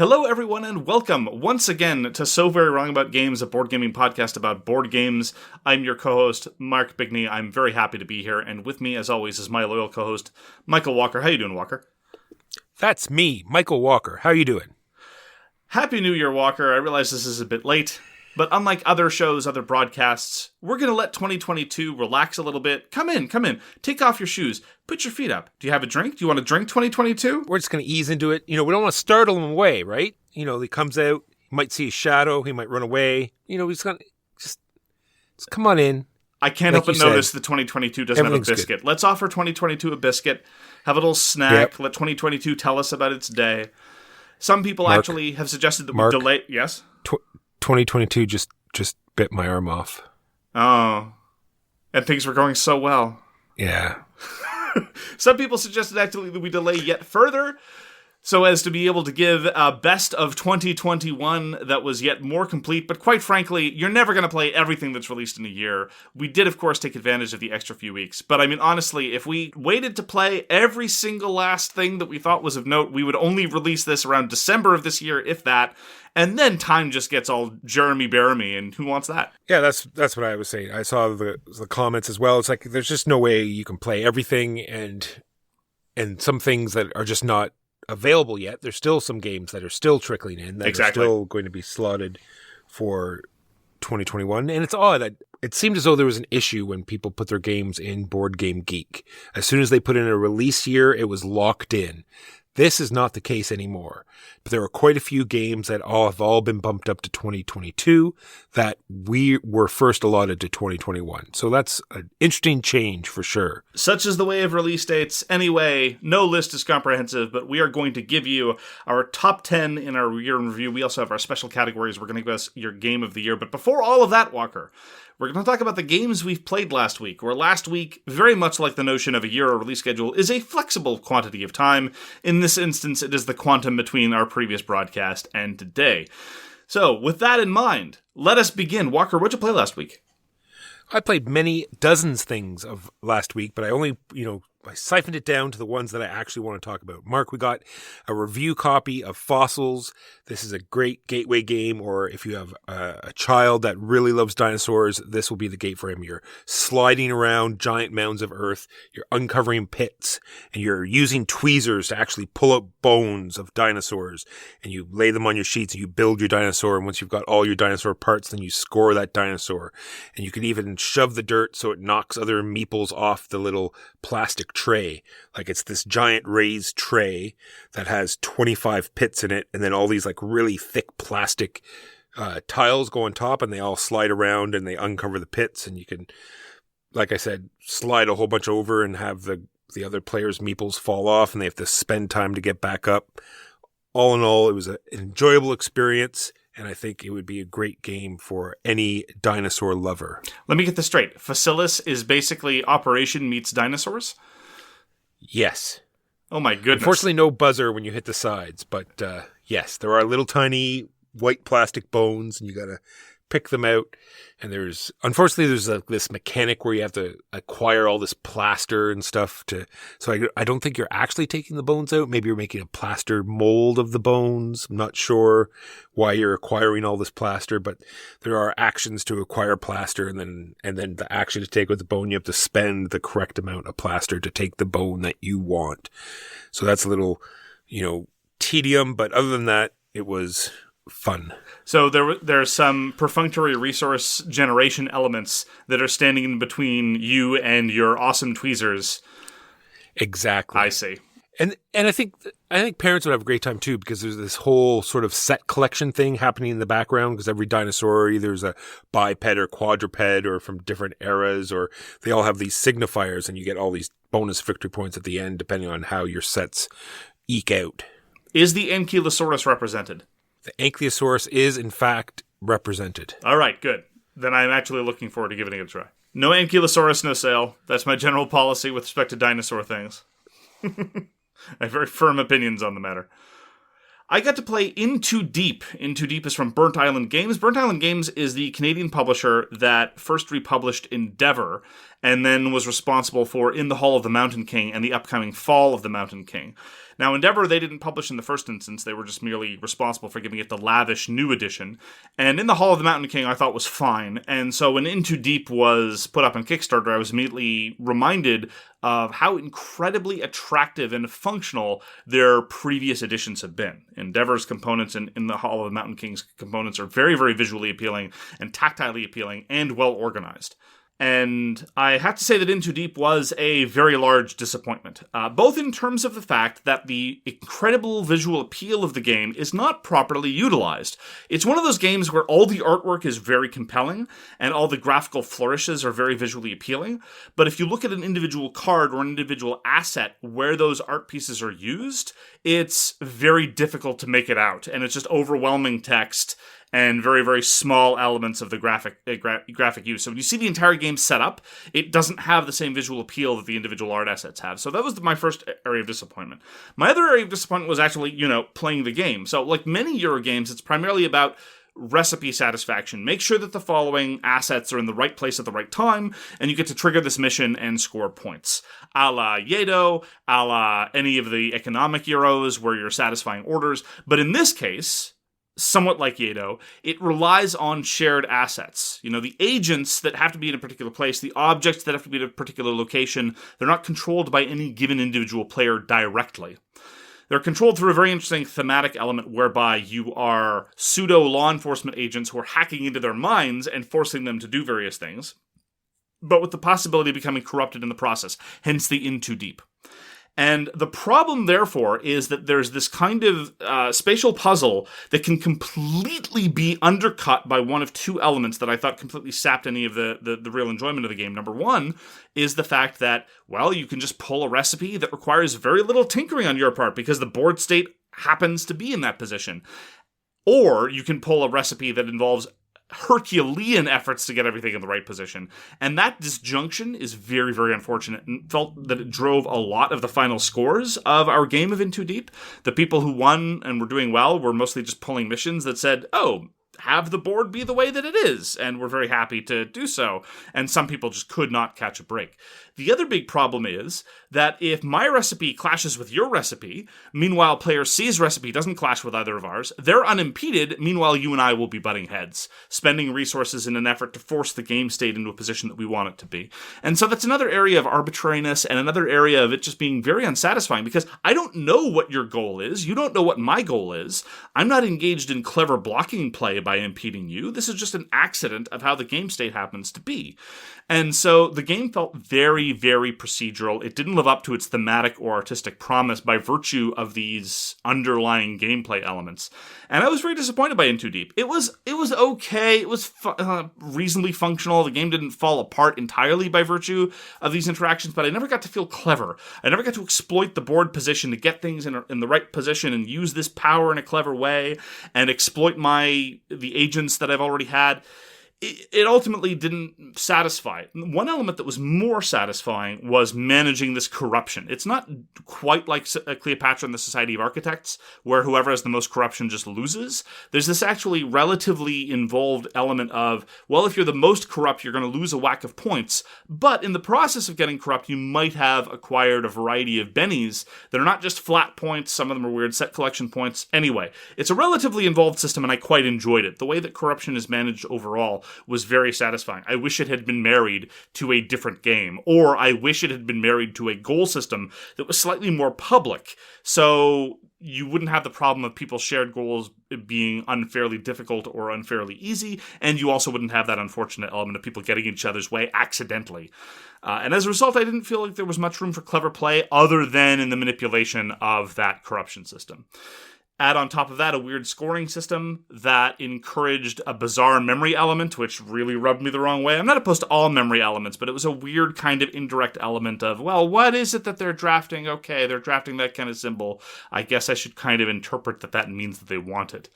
Hello, everyone, and welcome once again to So Very Wrong About Games, a board gaming podcast about board games. I'm your co-host, Mark Bigney. I'm very happy to be here, and with me, as always, is my loyal co-host, Michael Walker. How you doing, Walker? That's me, Michael Walker. How you doing? Happy New Year, Walker. I realize this is a bit late, but unlike other shows, other broadcasts, we're going to let 2022 relax a little bit. Come in. Take off your shoes. Put your feet up. Do you have a drink? Do you want to drink 2022? We're just going to ease into it. We don't want to startle him away, right? He comes out, he might see a shadow, he might run away. He's going to just come on in. I can't help but notice that 2022 doesn't have a biscuit. Good. Let's offer 2022 a biscuit. Have a little snack. Yep. Let 2022 tell us about its day. Some people actually have suggested that we delay. Yes? 2022 just bit my arm off. Oh. And things were going so well. Yeah. Some people suggested actually that we delay yet further so as to be able to give a best of 2021 that was yet more complete. But quite frankly, you're never going to play everything that's released in a year. We did, of course, take advantage of the extra few weeks. But I mean, honestly, if we waited to play every single last thing that we thought was of note, we would only release this around December of this year, if that. And then time just gets all Jeremy-Beremy, and who wants that? Yeah, that's what I was saying. I saw the comments as well. It's like there's just no way you can play everything, and some things that are just not available yet. There's still some games that are still trickling in that are still going to be slotted for 2021. And it's odd. It seemed as though there was an issue when people put their games in Board Game Geek. As soon as they put in a release year, it was locked in. This is not the case anymore, but there are quite a few games that have all been bumped up to 2022 that we were first allotted to 2021. So that's an interesting change for sure. Such is the way of release dates. Anyway, no list is comprehensive, but we are going to give you our top 10 in our year in review. We also have our special categories. We're going to give us your game of the year. But before all of that, Walker, we're going to talk about the games we've played last week, where last week, very much like the notion of a year or release schedule, is a flexible quantity of time. In this instance, it is the quantum between our previous broadcast and today. So, with that in mind, let us begin. Walker, what'd you play last week? I played many dozens things of last week, but I only, I siphoned it down to the ones that I actually want to talk about. Mark, we got a review copy of Fossilis. This is a great gateway game, or if you have a child that really loves dinosaurs, this will be the gate for him. You're sliding around giant mounds of earth, you're uncovering pits, and you're using tweezers to actually pull out bones of dinosaurs, and you lay them on your sheets, and you build your dinosaur, and once you've got all your dinosaur parts, then you score that dinosaur. And you can even shove the dirt so it knocks other meeples off the little plastic tray. Like it's this giant raised tray that has 25 pits in it, and then all these like really thick plastic tiles go on top, and they all slide around and they uncover the pits, and you can, like I said, slide a whole bunch over and have the other players' meeples fall off, and they have to spend time to get back up. All in all, it was an enjoyable experience, and I think it would be a great game for any dinosaur lover. Let me get this straight. Fossilis is basically Operation meets dinosaurs? Yes. Oh my goodness. Unfortunately, no buzzer when you hit the sides, but yes, there are little tiny white plastic bones, and you gotta pick them out. And there's this mechanic where you have to acquire all this plaster and stuff so I don't think you're actually taking the bones out. Maybe you're making a plaster mold of the bones. I'm not sure why you're acquiring all this plaster, but there are actions to acquire plaster, and then the action to take with the bone, you have to spend the correct amount of plaster to take the bone that you want. So that's a little, tedium, but other than that, it was fun. So there's some perfunctory resource generation elements that are standing in between you and your awesome tweezers. Exactly. I see. And I think parents would have a great time too, because there's this whole sort of set collection thing happening in the background, because every dinosaur either is a biped or quadruped or from different eras, or they all have these signifiers, and you get all these bonus victory points at the end depending on how your sets eke out. Is the Ankylosaurus represented? The Ankylosaurus is, in fact, represented. All right, good. Then I'm actually looking forward to giving it a try. No Ankylosaurus, no sale. That's my general policy with respect to dinosaur things. I have very firm opinions on the matter. I got to play Into Deep. Into Deep is from Burnt Island Games. Burnt Island Games is the Canadian publisher that first republished Endeavor, and then was responsible for In the Hall of the Mountain King and the upcoming Fall of the Mountain King. Now, Endeavor, they didn't publish in the first instance. They were just merely responsible for giving it the lavish new edition. And In the Hall of the Mountain King, I thought was fine. And so when Into Deep was put up on Kickstarter, I was immediately reminded of how incredibly attractive and functional their previous editions have been. Endeavor's components and In the Hall of the Mountain King's components are very, very visually appealing and tactilely appealing and well organized. And I have to say that Into Deep was a very large disappointment, both in terms of the fact that the incredible visual appeal of the game is not properly utilized. It's one of those games where all the artwork is very compelling and all the graphical flourishes are very visually appealing, but if you look at an individual card or an individual asset where those art pieces are used, it's very difficult to make it out, and it's just overwhelming text and very, very small elements of the graphic use. So when you see the entire game set up, it doesn't have the same visual appeal that the individual art assets have. So that was my first area of disappointment. My other area of disappointment was actually, playing the game. So like many Euro games, it's primarily about recipe satisfaction. Make sure that the following assets are in the right place at the right time, and you get to trigger this mission and score points. A la Yedo, a la any of the economic Euros where you're satisfying orders. But in this case, somewhat like Yedo, it relies on shared assets. The agents that have to be in a particular place, the objects that have to be in a particular location, they're not controlled by any given individual player directly. They're controlled through a very interesting thematic element whereby you are pseudo-law enforcement agents who are hacking into their minds and forcing them to do various things, but with the possibility of becoming corrupted in the process, hence the In Too Deep. And the problem, therefore, is that there's this kind of spatial puzzle that can completely be undercut by one of two elements that I thought completely sapped any of the real enjoyment of the game. Number one is the fact that, you can just pull a recipe that requires very little tinkering on your part because the board state happens to be in that position. Or you can pull a recipe that involves Herculean efforts to get everything in the right position. And that disjunction is very, very unfortunate, and felt that it drove a lot of the final scores of our game of In Too Deep. The people who won and were doing well were mostly just pulling missions that said, have the board be the way that it is, and we're very happy to do so. And some people just could not catch a break. The other big problem is that if my recipe clashes with your recipe, meanwhile player C's recipe doesn't clash with either of ours, they're unimpeded, meanwhile you and I will be butting heads, spending resources in an effort to force the game state into a position that we want it to be. And so that's another area of arbitrariness and another area of it just being very unsatisfying, because I don't know what your goal is, you don't know what my goal is, I'm not engaged in clever blocking play by impeding you, this is just an accident of how the game state happens to be. And so the game felt very, very procedural. It didn't live up to its thematic or artistic promise by virtue of these underlying gameplay elements. And I was very disappointed by In Too Deep. It was okay. It was reasonably functional. The game didn't fall apart entirely by virtue of these interactions, but I never got to feel clever. I never got to exploit the board position to get things in the right position and use this power in a clever way and exploit the agents that I've already had. It ultimately didn't satisfy. One element that was more satisfying was managing this corruption. It's not quite like Cleopatra and the Society of Architects, where whoever has the most corruption just loses. There's this actually relatively involved element of, if you're the most corrupt, you're going to lose a whack of points, but in the process of getting corrupt, you might have acquired a variety of bennies that are not just flat points, some of them are weird set collection points. Anyway, it's a relatively involved system, and I quite enjoyed it. The way that corruption is managed overall was very satisfying. I wish it had been married to a different game, or I wish it had been married to a goal system that was slightly more public, so you wouldn't have the problem of people's shared goals being unfairly difficult or unfairly easy, and you also wouldn't have that unfortunate element of people getting in each other's way accidentally. And as a result, I didn't feel like there was much room for clever play other than in the manipulation of that corruption system. Add on top of that a weird scoring system that encouraged a bizarre memory element, which really rubbed me the wrong way. I'm not opposed to all memory elements, but it was a weird kind of indirect element of, what is it that they're drafting? Okay, they're drafting that kind of symbol. I guess I should kind of interpret that means that they want it.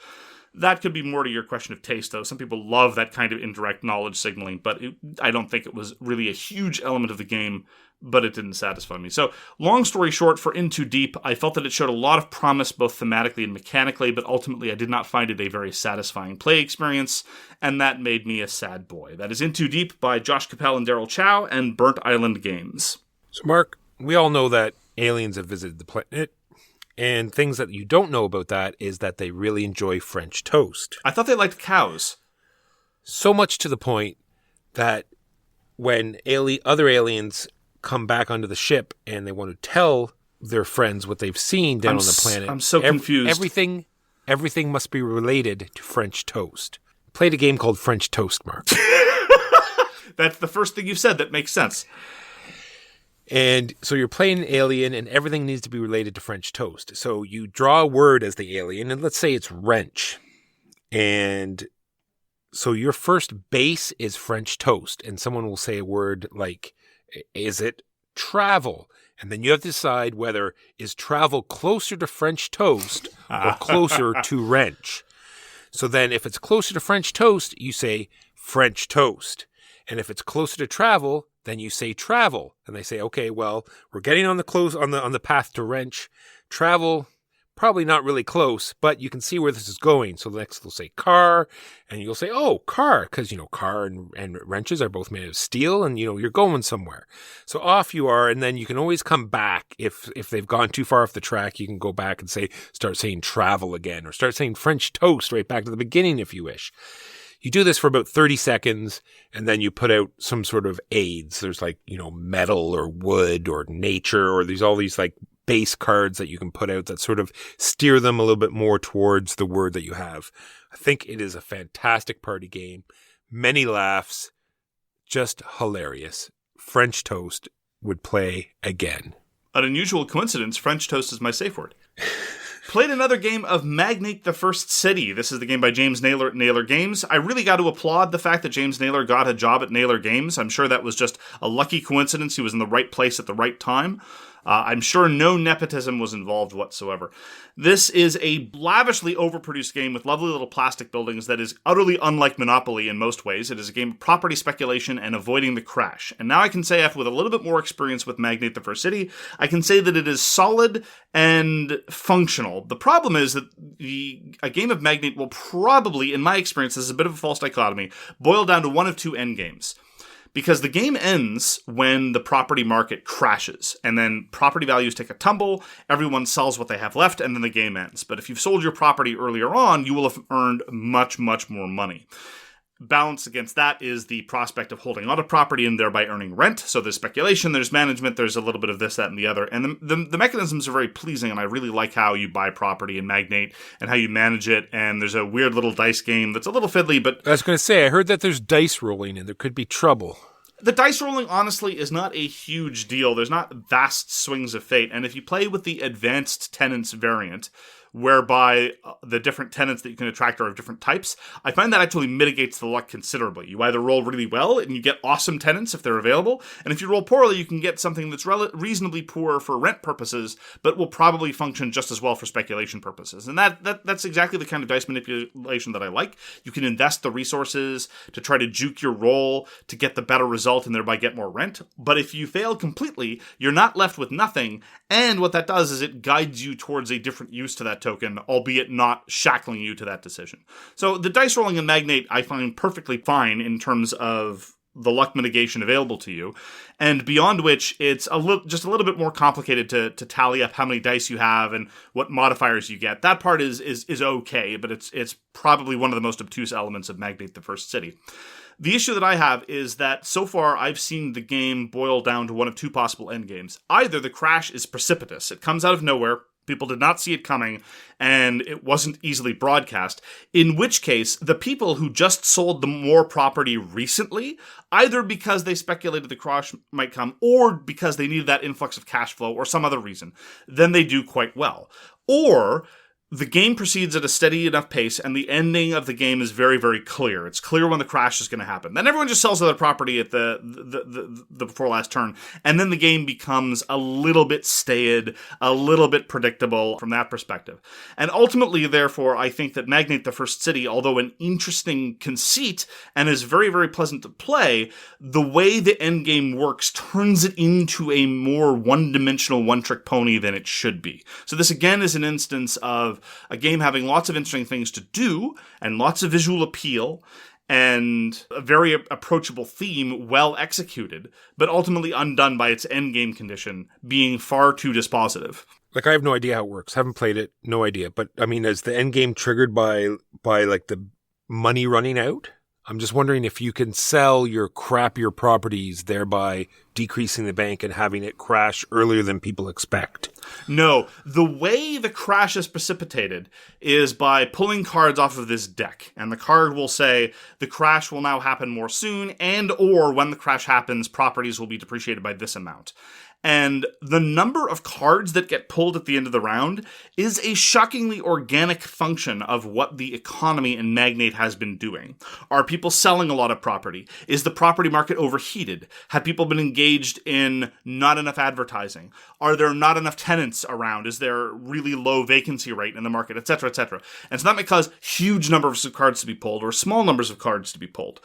That could be more to your question of taste, though. Some people love that kind of indirect knowledge signaling, but I don't think it was really a huge element of the game, but it didn't satisfy me. So, long story short, for In Too Deep, I felt that it showed a lot of promise both thematically and mechanically, but ultimately I did not find it a very satisfying play experience, and that made me a sad boy. That is In Too Deep by Josh Cappel and Daryl Chow and Burnt Island Games. So, Mark, we all know that aliens have visited the planet, And things that you don't know about that is that they really enjoy French toast. I thought they liked cows. So much to the point that when other aliens come back onto the ship and they want to tell their friends what they've seen down on the planet. I'm so confused. Everything must be related to French toast. Played a game called French Toast, Mark. That's the first thing you've said that makes sense. And so you're playing an alien and everything needs to be related to French toast. So you draw a word as the alien and let's say it's wrench. And so your first base is French toast. And someone will say a word like, is it travel? And then you have to decide whether is travel closer to French toast or closer to wrench. So then if it's closer to French toast, you say French toast. And if it's closer to travel, then you say travel. And they say, okay, well, we're getting on the path to wrench. Travel, probably not really close, but you can see where this is going. So next they'll say car, and you'll say, oh, car, because, car and wrenches are both made of steel, and, you're going somewhere. So off you are, and then you can always come back. If they've gone too far off the track, you can go back and start saying travel again, or start saying French toast right back to the beginning if you wish. You do this for about 30 seconds, and then you put out some sort of aids. There's metal or wood or nature, or there's all these base cards that you can put out that sort of steer them a little bit more towards the word that you have. I think it is a fantastic party game. Many laughs. Just hilarious. French toast would play again. An unusual coincidence, French toast is my safe word. Played another game of Magnate the First City. This is the game by James Naylor at Naylor Games. I really got to applaud the fact that James Naylor got a job at Naylor Games. I'm sure that was just a lucky coincidence. He was in the right place at the right time. I'm sure no nepotism was involved whatsoever. This is a lavishly overproduced game with lovely little plastic buildings that is utterly unlike Monopoly in most ways. It is a game of property speculation and avoiding the crash. And now I can say, after with a little bit more experience with Magnate the First City, I can say that it is solid and functional. The problem is that a game of Magnate will probably, in my experience, this is a bit of a false dichotomy, boil down to one of two endgames. Because the game ends when the property market crashes, and then property values take a tumble, everyone sells what they have left, and then the game ends. But if you've sold your property earlier on, you will have earned much, much more money. Balanced against that is the prospect of holding on to property and thereby earning rent. So there's speculation, there's management, there's a little bit of this, that, and the other. And the mechanisms are very pleasing, and I really like how you buy property in Magnate and how you manage it. And there's a weird little dice game that's a little fiddly, but... I was going to say, I heard that there's dice rolling and there could be trouble. The dice rolling, honestly, is not a huge deal. There's not vast swings of fate. And if you play with the advanced tenants variant, whereby the different tenants that you can attract are of different types, I find that actually mitigates the luck considerably. You either roll really well and you get awesome tenants if they're available, and if you roll poorly, you can get something that's reasonably poor for rent purposes, but will probably function just as well for speculation purposes. And that's exactly the kind of dice manipulation that I like. You can invest the resources to try to juke your roll to get the better result and thereby get more rent. But if you fail completely, you're not left with nothing, and what that does is it guides you towards a different use to that token, albeit not shackling you to that decision. So the dice rolling in Magnate I find perfectly fine in terms of the luck mitigation available to you, and beyond which it's just a little bit more complicated to tally up how many dice you have and what modifiers you get. That part is okay, but it's probably one of the most obtuse elements of Magnate the First City. The issue that I have is that so far I've seen the game boil down to one of two possible endgames. Either the crash is precipitous, it comes out of nowhere, people did not see it coming, and it wasn't easily broadcast, in which case the people who just sold the more property recently, either because they speculated the crash might come or because they needed that influx of cash flow or some other reason, then they do quite well. Or the game proceeds at a steady enough pace, and the ending of the game is very, very clear. It's clear when the crash is going to happen. Then everyone just sells their property at the before last turn, and then the game becomes a little bit staid, a little bit predictable from that perspective. And ultimately, therefore, I think that Magnate the First City, although an interesting conceit and is very, very pleasant to play, the way the endgame works turns it into a more one-dimensional, one-trick pony than it should be. So this, again, is an instance of a game having lots of interesting things to do and lots of visual appeal and a very approachable theme well executed, but ultimately undone by its endgame condition being far too dispositive. Like, I have no idea how it works. Haven't played it. No idea. But, I mean, is the end game triggered by like, the money running out? I'm just wondering if you can sell your crappier properties, thereby decreasing the bank and having it crash earlier than people expect. No, the way the crash is precipitated is by pulling cards off of this deck. And the card will say, the crash will now happen more soon, and or when the crash happens, properties will be depreciated by this amount. And the number of cards that get pulled at the end of the round is a shockingly organic function of what the economy in Magnate has been doing. Are people selling a lot of property? Is the property market overheated? Have people been engaged in not enough advertising? Are there not enough tenants around? Is there really low vacancy rate in the market, etc., etc.? And so that may cause huge numbers of cards to be pulled or small numbers of cards to be pulled.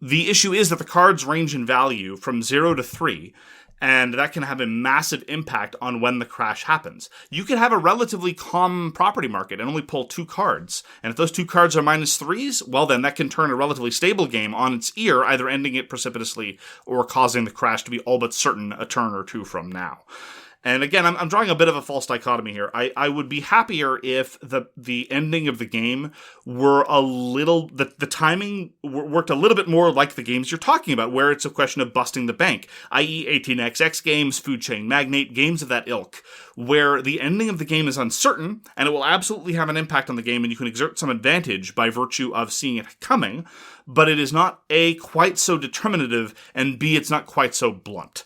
The issue is that the cards range in value from 0 to 3, and that can have a massive impact on when the crash happens. You could have a relatively calm property market and only pull 2 cards. And if those 2 cards are -3s, well then that can turn a relatively stable game on its ear, either ending it precipitously or causing the crash to be all but certain a turn or 2 from now. And again, I'm drawing a bit of a false dichotomy here. I would be happier if the ending of the game were a little... The timing worked a little bit more like the games you're talking about, where it's a question of busting the bank, i.e. 18xx games, Food Chain Magnate, games of that ilk, where the ending of the game is uncertain, and it will absolutely have an impact on the game, and you can exert some advantage by virtue of seeing it coming, but it is not A, quite so determinative, and B, it's not quite so blunt.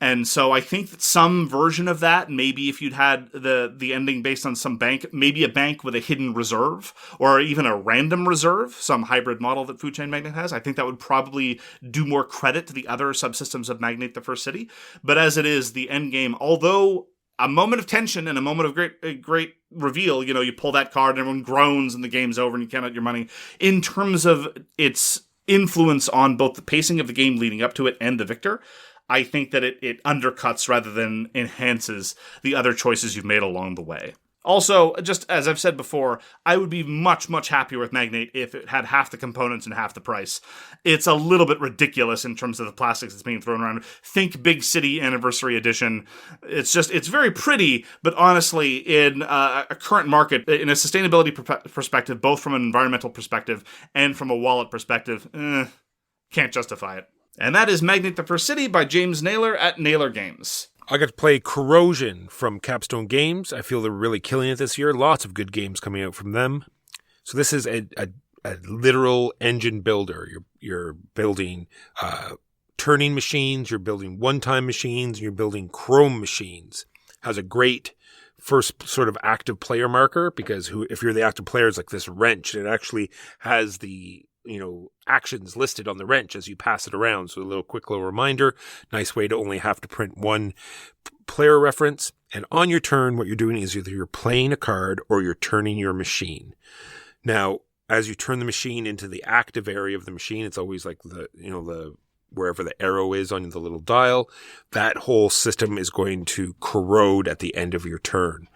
And so I think that some version of that, maybe if you'd had the ending based on some bank, maybe a bank with a hidden reserve, or even a random reserve, some hybrid model that Food Chain Magnate has, I think that would probably do more credit to the other subsystems of Magnate the First City. But as it is, the end game, although a moment of tension and a moment of great reveal, you pull that card and everyone groans and the game's over and you count out your money, in terms of its influence on both the pacing of the game leading up to it and the victor, I think that it undercuts rather than enhances the other choices you've made along the way. Also, just as I've said before, I would be much, much happier with Magnate if it had half the components and half the price. It's a little bit ridiculous in terms of the plastics that's being thrown around. Think Big City Anniversary Edition. It's very pretty, but honestly, in a current market, in a sustainability perspective, both from an environmental perspective and from a wallet perspective, can't justify it. And that is Magnate the First City by James Naylor at Naylor Games. I got to play Corrosion from Capstone Games. I feel they're really killing it this year. Lots of good games coming out from them. So this is a literal engine builder. You're building turning machines, you're building one-time machines, and you're building chrome machines. Has a great first sort of active player marker, because if you're the active player, it's like this wrench. It actually has the actions listed on the wrench as you pass it around. So a quick little reminder, nice way to only have to print one player reference. And on your turn, what you're doing is either you're playing a card or you're turning your machine. Now, as you turn the machine into the active area of the machine, it's always like the wherever the arrow is on the little dial, that whole system is going to corrode at the end of your turn.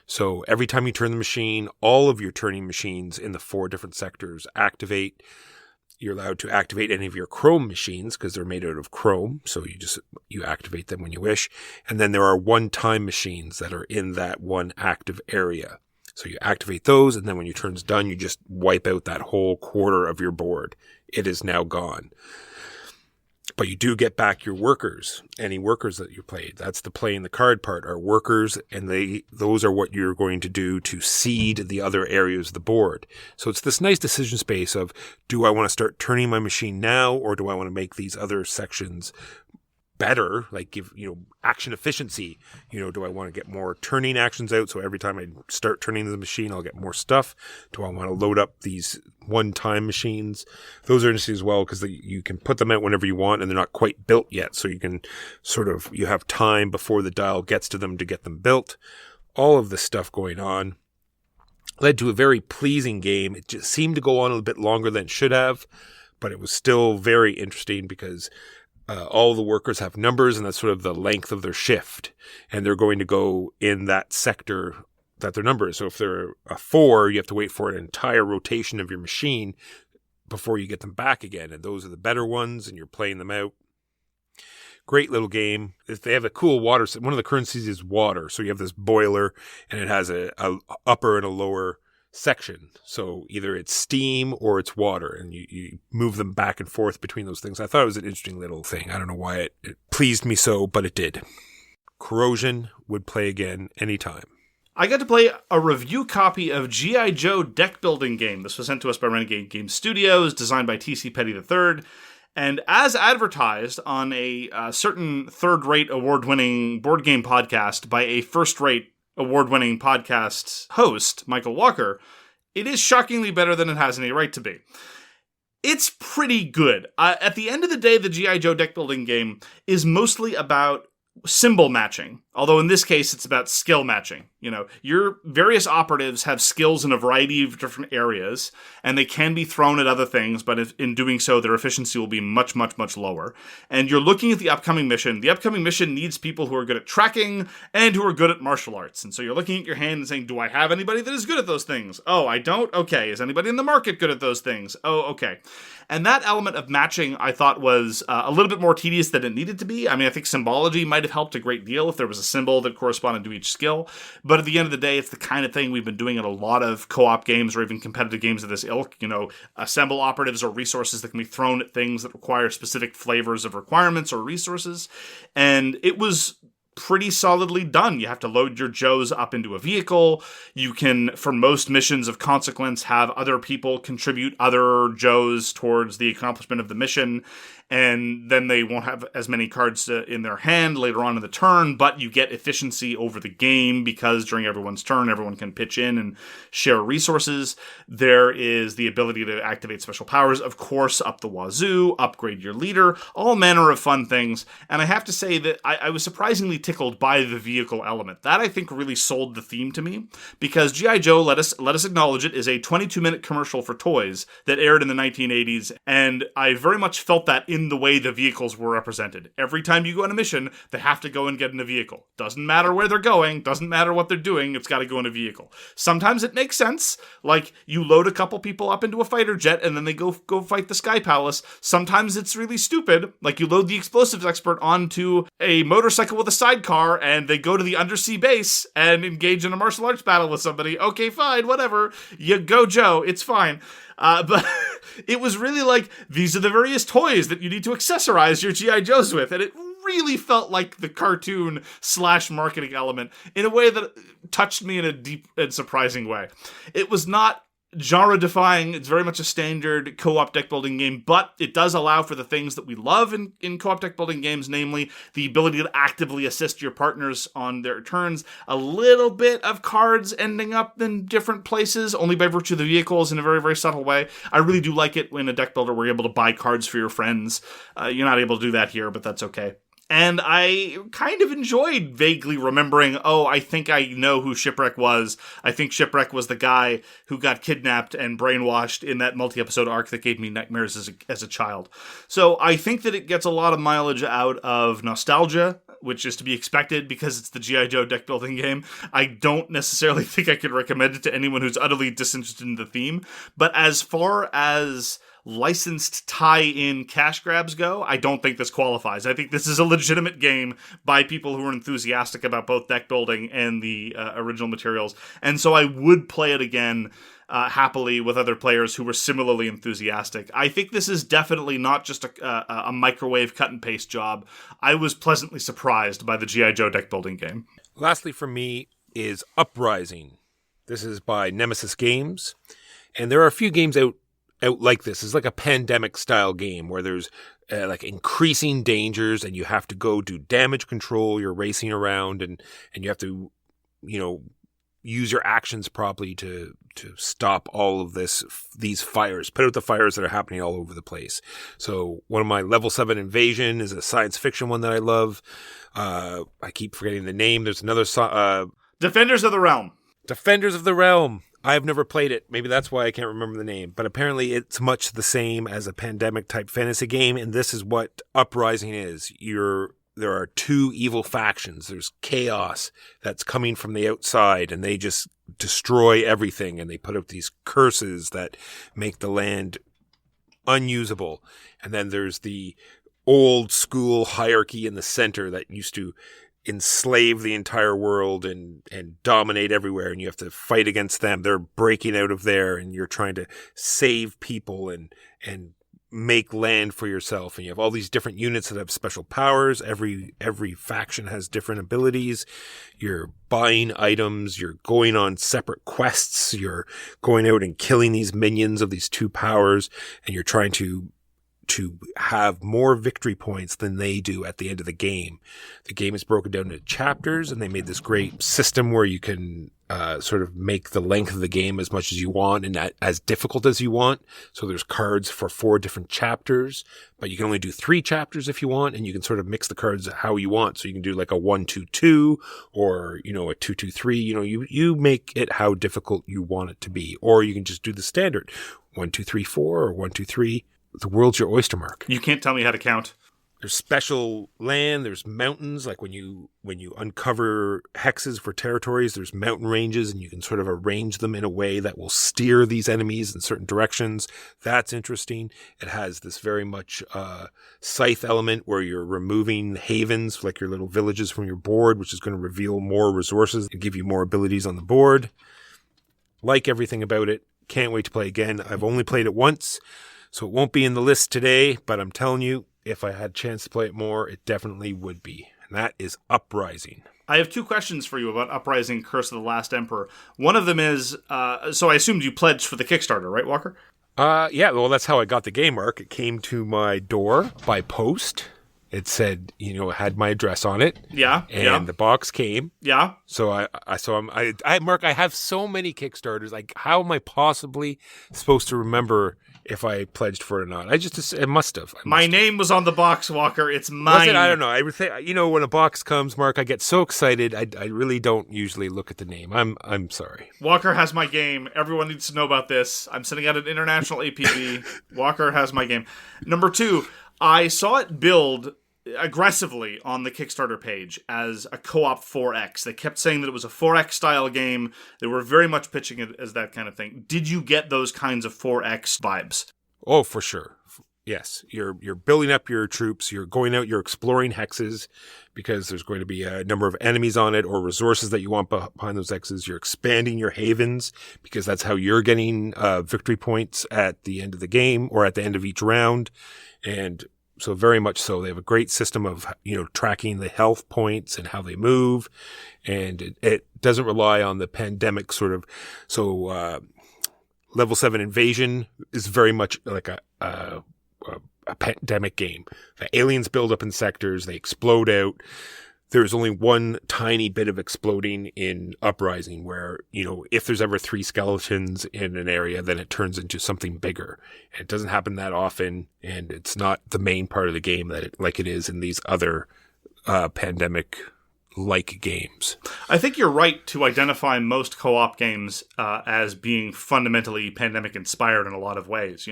So every time you turn the machine, all of your turning machines in the 4 different sectors activate. You're allowed to activate any of your chrome machines because they're made out of chrome. So you activate them when you wish. And then there are one-time machines that are in that one active area. So you activate those, and then when your turn's done, you just wipe out that whole quarter of your board. It is now gone. But you do get back your workers, any workers that you played. That's the playing the card part, are workers, and those are what you're going to do to seed the other areas of the board. So it's this nice decision space of, do I want to start turning my machine now, or do I want to make these other sections better, like give, action efficiency? Do I want to get more turning actions out, so every time I start turning the machine, I'll get more stuff? Do I want to load up these one-time machines? Those are interesting as well, because you can put them out whenever you want, and they're not quite built yet, so you can you have time before the dial gets to them to get them built. All of this stuff going on led to a very pleasing game. It just seemed to go on a little bit longer than it should have, but it was still very interesting because all the workers have numbers, and that's sort of the length of their shift. And they're going to go in that sector that their number is. So if they're a 4, you have to wait for an entire rotation of your machine before you get them back again. And those are the better ones, and you're playing them out. Great little game. They have a cool water. One of the currencies is water. So you have this boiler, and it has a upper and a lower section. So either it's steam or it's water, and you move them back and forth between those things. I thought it was an interesting little thing. I don't know why it pleased me so, but it did. Corrosion would play again anytime. I got to play a review copy of G.I. Joe deck building game. This was sent to us by Renegade Game Studios, designed by T.C. Petty III. And as advertised on a certain third-rate award-winning board game podcast by a first-rate award-winning podcast host, Michael Walker, it is shockingly better than it has any right to be. It's pretty good. At the end of the day, the G.I. Joe deck building game is mostly about symbol matching, although in this case it's about skill matching. You know, your various operatives have skills in a variety of different areas, and they can be thrown at other things, but in doing so their efficiency will be much, much, much lower. And you're looking at the upcoming mission. The upcoming mission needs people who are good at tracking and who are good at martial arts. And so you're looking at your hand and saying, do I have anybody that is good at those things? Oh, I don't? Okay. Is anybody in the market good at those things? Oh, okay. And that element of matching, I thought, was a little bit more tedious than it needed to be. I mean, I think symbology might have helped a great deal if there was a symbol that corresponded to each skill. But at the end of the day, it's the kind of thing we've been doing in a lot of co-op games or even competitive games of this ilk. You know, assemble operatives or resources that can be thrown at things that require specific flavors of requirements or resources. And it was pretty solidly done. You have to load your Joes up into a vehicle. You can, for most missions of consequence, have other people contribute other Joes towards the accomplishment of the mission, and then they won't have as many cards in their hand later on in the turn, but you get efficiency over the game because during everyone's turn, everyone can pitch in and share resources. There is the ability to activate special powers, of course, up the wazoo, upgrade your leader, all manner of fun things. And I have to say that I was surprisingly tickled by the vehicle element. That, I think, really sold the theme to me, because G.I. Joe, let us acknowledge it, is a 22-minute commercial for toys that aired in the 1980s, and I very much felt that in the way the vehicles were represented. Every time you go on a mission, they have to go and get in a vehicle. Doesn't matter where they're going, doesn't matter what they're doing, it's got to go in a vehicle. Sometimes it makes sense, like you load a couple people up into a fighter jet and then they go fight the Sky Palace. Sometimes it's really stupid, like you load the explosives expert onto a motorcycle with a sidecar and they go to the undersea base and engage in a martial arts battle with somebody. Okay, fine, whatever. You go, Joe, it's fine. But it was really like, these are the various toys that you need to accessorize your G.I. Joes with. And it really felt like the cartoon / marketing element in a way that touched me in a deep and surprising way. It was not genre-defying. It's very much a standard co-op deck-building game, but it does allow for the things that we love in co-op deck-building games, namely the ability to actively assist your partners on their turns, a little bit of cards ending up in different places, only by virtue of the vehicles in a very, very subtle way. I really do like it when a deck builder where you're able to buy cards for your friends. You're not able to do that here, but that's okay. And I kind of enjoyed vaguely remembering, I think I know who Shipwreck was. I think Shipwreck was the guy who got kidnapped and brainwashed in that multi-episode arc that gave me nightmares as a child. So I think that it gets a lot of mileage out of nostalgia, which is to be expected because it's the G.I. Joe deck building game. I don't necessarily think I could recommend it to anyone who's utterly disinterested in the theme. But as far as licensed tie-in cash grabs go, I don't think this qualifies. I think this is a legitimate game by people who are enthusiastic about both deck building and the original materials. And so I would play it again happily with other players who were similarly enthusiastic. I think this is definitely not just a microwave cut and paste job. I was pleasantly surprised by the G.I. Joe deck building game. Lastly for me is Uprising. This is by Nemesis.Games. And there are a few games out like this. It's like a pandemic style game where there's like increasing dangers and you have to go do damage control. You're racing around and you have to, use your actions properly to stop all of these fires, put out the fires that are happening all over the place. So one of my level 7 Invasion is a science fiction one that I love. I keep forgetting the name. There's another Defenders of the Realm. Defenders of the Realm. I have never played it. Maybe that's why I can't remember the name. But apparently it's much the same as a pandemic-type fantasy game, and this is what Uprising is. There are two evil factions. There's chaos that's coming from the outside, and they just destroy everything, and they put out these curses that make the land unusable. And then there's the old school hierarchy in the center that used to enslave the entire world and dominate everywhere, and you have to fight against them. They're breaking out of there, and you're trying to save people and make land for yourself. And you have all these different units that have special powers. Every faction has different abilities. You're buying items. You're going on separate quests. You're going out and killing these minions of these two powers, and you're trying to have more victory points than they do at the end of the game. The game is broken down into chapters, and they made this great system where you can sort of make the length of the game as much as you want and as difficult as you want. So there's cards for 4 different chapters, but you can only do 3 chapters if you want, and you can sort of mix the cards how you want. So you can do like a 1-2-2 or, a 2-2-3. You make it how difficult you want it to be, or you can just do the standard 1-2-3-4 or 1-2-3. The world's your oyster, Mark. You can't tell me how to count. There's special land. There's mountains. Like when you uncover hexes for territories, there's mountain ranges, and you can sort of arrange them in a way that will steer these enemies in certain directions. That's interesting. It has this very much scythe element where you're removing havens, like your little villages, from your board, which is going to reveal more resources and give you more abilities on the board. Like everything about it. Can't wait to play again. I've only played it once, so it won't be in the list today, but I'm telling you, if I had a chance to play it more, it definitely would be. And that is Uprising. I have 2 questions for you about Uprising, Curse of the Last Emperor. One of them is, so I assumed you pledged for the Kickstarter, right, Walker? Yeah, well, that's how I got the game, Mark. It came to my door by post. It said, it had my address on it. Yeah. And the box came. Yeah. So Mark, I have so many Kickstarters. Like, how am I possibly supposed to remember if I pledged for it or not? It must have. My name was on the box, Walker. It's mine. Was it? I don't know. I would think, when a box comes, Mark, I get so excited. I really don't usually look at the name. I'm sorry. Walker has my game. Everyone needs to know about this. I'm sending out an international APB. Walker has my game. Number 2, I saw it build aggressively on the Kickstarter page as a co-op 4X. They kept saying that it was a 4X style game. They were very much pitching it as that kind of thing. Did you get those kinds of 4X vibes? Oh, for sure. Yes. You're building up your troops. You're going out, you're exploring hexes because there's going to be a number of enemies on it or resources that you want behind those hexes. You're expanding your havens because that's how you're getting victory points at the end of the game or at the end of each round. And so very much so. They have a great system of, tracking the health points and how they move. And it doesn't rely on the pandemic sort of. So level 7 Invasion is very much like a pandemic game. The aliens build up in sectors. They explode out. There's only one tiny bit of exploding in Uprising where, if there's ever 3 skeletons in an area, then it turns into something bigger. And it doesn't happen that often, and it's not the main part of the game like it is in these other pandemic-like games. I think you're right to identify most co-op games as being fundamentally pandemic-inspired in a lot of ways.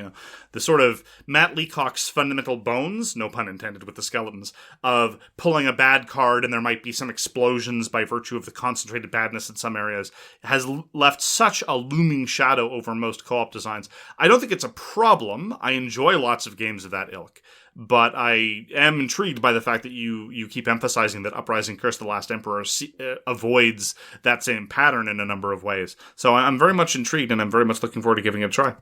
The sort of Matt Leacock's fundamental bones, no pun intended with the skeletons, of pulling a bad card and there might be some explosions by virtue of the concentrated badness in some areas, has left such a looming shadow over most co-op designs. I don't think it's a problem. I enjoy lots of games of that ilk. But I am intrigued by the fact that you keep emphasizing that Uprising Curse of the Last Emperor avoids that same pattern in a number of ways. So I'm very much intrigued, and I'm very much looking forward to giving it a try.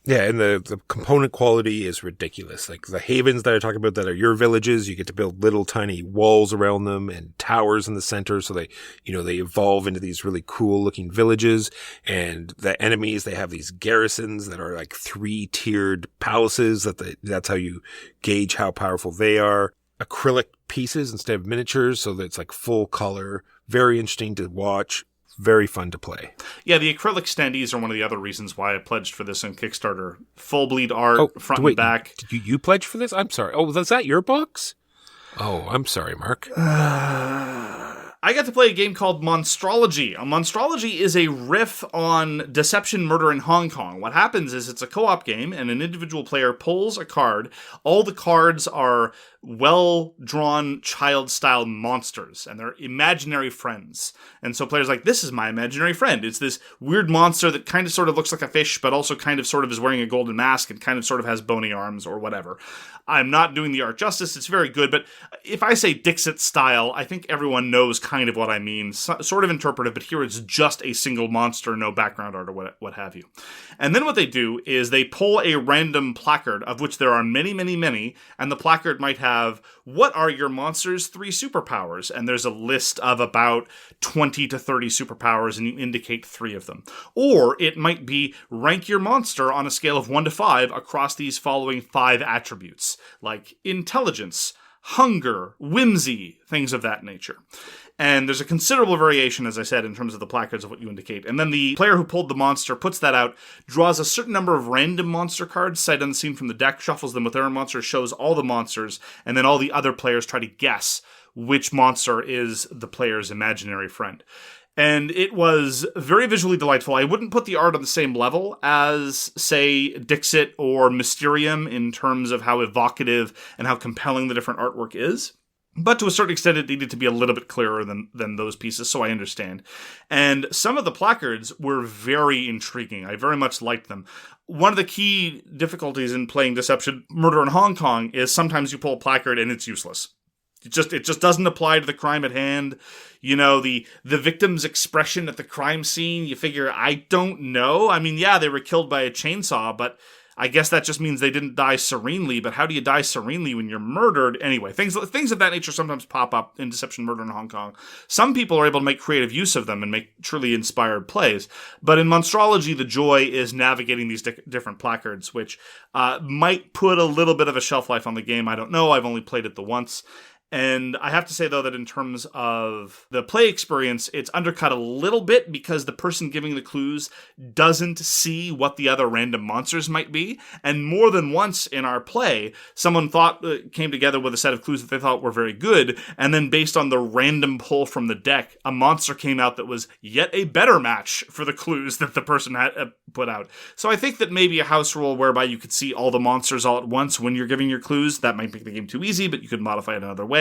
Yeah, and the component quality is ridiculous. Like the havens that I talk about that are your villages, you get to build little tiny walls around them and towers in the center. So they evolve into these really cool looking villages. And the enemies, they have these garrisons that are like 3-tiered palaces that's how you gauge how powerful they are. Acrylic pieces instead of miniatures. So that it's like full color. Very interesting to watch. Very fun to play. Yeah, the acrylic standees are one of the other reasons why I pledged for this on Kickstarter. Full bleed art, front and back. Did you pledge for this? I'm sorry. Oh, was that your box? Oh, I'm sorry, Mark. I got to play a game called Monstrology. Monstrology is a riff on Deception Murder in Hong Kong. What happens is it's a co-op game, and an individual player pulls a card. All the cards are well-drawn child-style monsters, and they're imaginary friends. And so players are like, this is my imaginary friend. It's this weird monster that kind of sort of looks like a fish, but also kind of sort of is wearing a golden mask and kind of sort of has bony arms or whatever. I'm not doing the art justice. It's very good, but if I say Dixit style, I think everyone knows kind of what I mean. Sort of interpretive, but here it's just a single monster, no background art or what have you. And then what they do is they pull a random placard, of which there are many, many, many, and the placard might have, what are your monster's 3 superpowers? And there's a list of about 20 to 30 superpowers, and you indicate 3 of them. Or it might be, rank your monster on a scale of 1 to 5 across these following 5 attributes, like intelligence, hunger, whimsy, things of that nature. And there's a considerable variation, as I said, in terms of the placards of what you indicate. And then the player who pulled the monster puts that out, draws a certain number of random monster cards, sight unseen from the deck, shuffles them with their own monster, shows all the monsters, and then all the other players try to guess which monster is the player's imaginary friend. And it was very visually delightful. I wouldn't put the art on the same level as, say, Dixit or Mysterium in terms of how evocative and how compelling the different artwork is. But to a certain extent, it needed to be a little bit clearer than those pieces, so I understand. And some of the placards were very intriguing. I very much liked them. One of the key difficulties in playing Deception Murder in Hong Kong is sometimes you pull a placard and it's useless. It just doesn't apply to the crime at hand. You know, the victim's expression at the crime scene, you figure, I don't know. I mean, yeah, they were killed by a chainsaw, but I guess that just means they didn't die serenely, but how do you die serenely when you're murdered? Anyway, things of that nature sometimes pop up in Deception Murder in Hong Kong. Some people are able to make creative use of them and make truly inspired plays. But in Monstrology, the joy is navigating these different placards, which might put a little bit of a shelf life on the game. I don't know. I've only played it the once. And I have to say, though, that in terms of the play experience, it's undercut a little bit because the person giving the clues doesn't see what the other random monsters might be. And more than once in our play, someone came together with a set of clues that they thought were very good, and then based on the random pull from the deck, a monster came out that was yet a better match for the clues that the person had put out. So I think that maybe a house rule whereby you could see all the monsters all at once when you're giving your clues, that might make the game too easy, but you could modify it in other ways.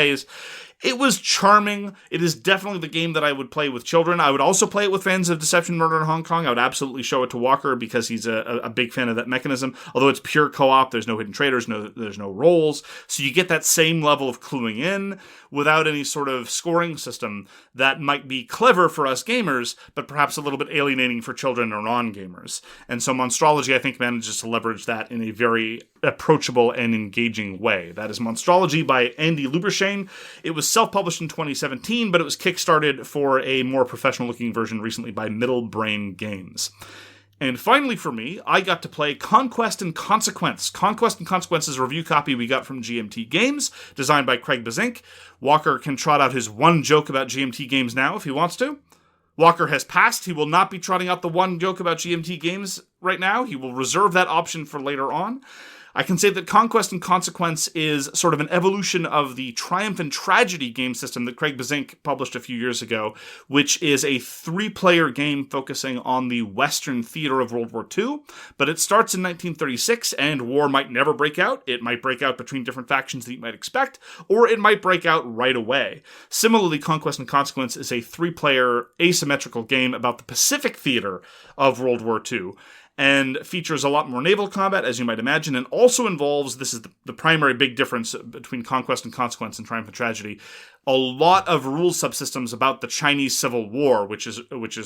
It was charming. It is definitely the game that I would play with children. I would also play it with fans of Deception Murder in Hong Kong. I would absolutely show it to Walker because he's a big fan of that mechanism. Although it's pure co-op, there's no hidden traders, there's no roles. So you get that same level of cluing in without any sort of scoring system that might be clever for us gamers, but perhaps a little bit alienating for children or non-gamers. And so Monstrology, I think, manages to leverage that in a very approachable and engaging way. That is Monstrology by Andy Lubershane. It was self-published in 2017, but it was kickstarted for a more professional-looking version recently by Middle Brain Games. And finally for me, I got to play Conquest and Consequence. Conquest and Consequence is a review copy we got from GMT Games, designed by Craig Bazink. Walker can trot out his one joke about GMT Games now if he wants to. Walker has passed. He will not be trotting out the one joke about GMT Games right now. He will reserve that option for later on. I can say that Conquest and Consequence is sort of an evolution of the Triumph and Tragedy game system that Craig Bazink published a few years ago, which is a 3-player game focusing on the Western theater of World War II. But it starts in 1936, and war might never break out. It might break out between different factions that you might expect, or it might break out right away. Similarly, Conquest and Consequence is a 3-player asymmetrical game about the Pacific theater of World War II. And features a lot more naval combat, as you might imagine, and also involves, this is the primary big difference between Conquest and Consequence and Triumph and Tragedy, a lot of rules subsystems about the Chinese Civil War, which is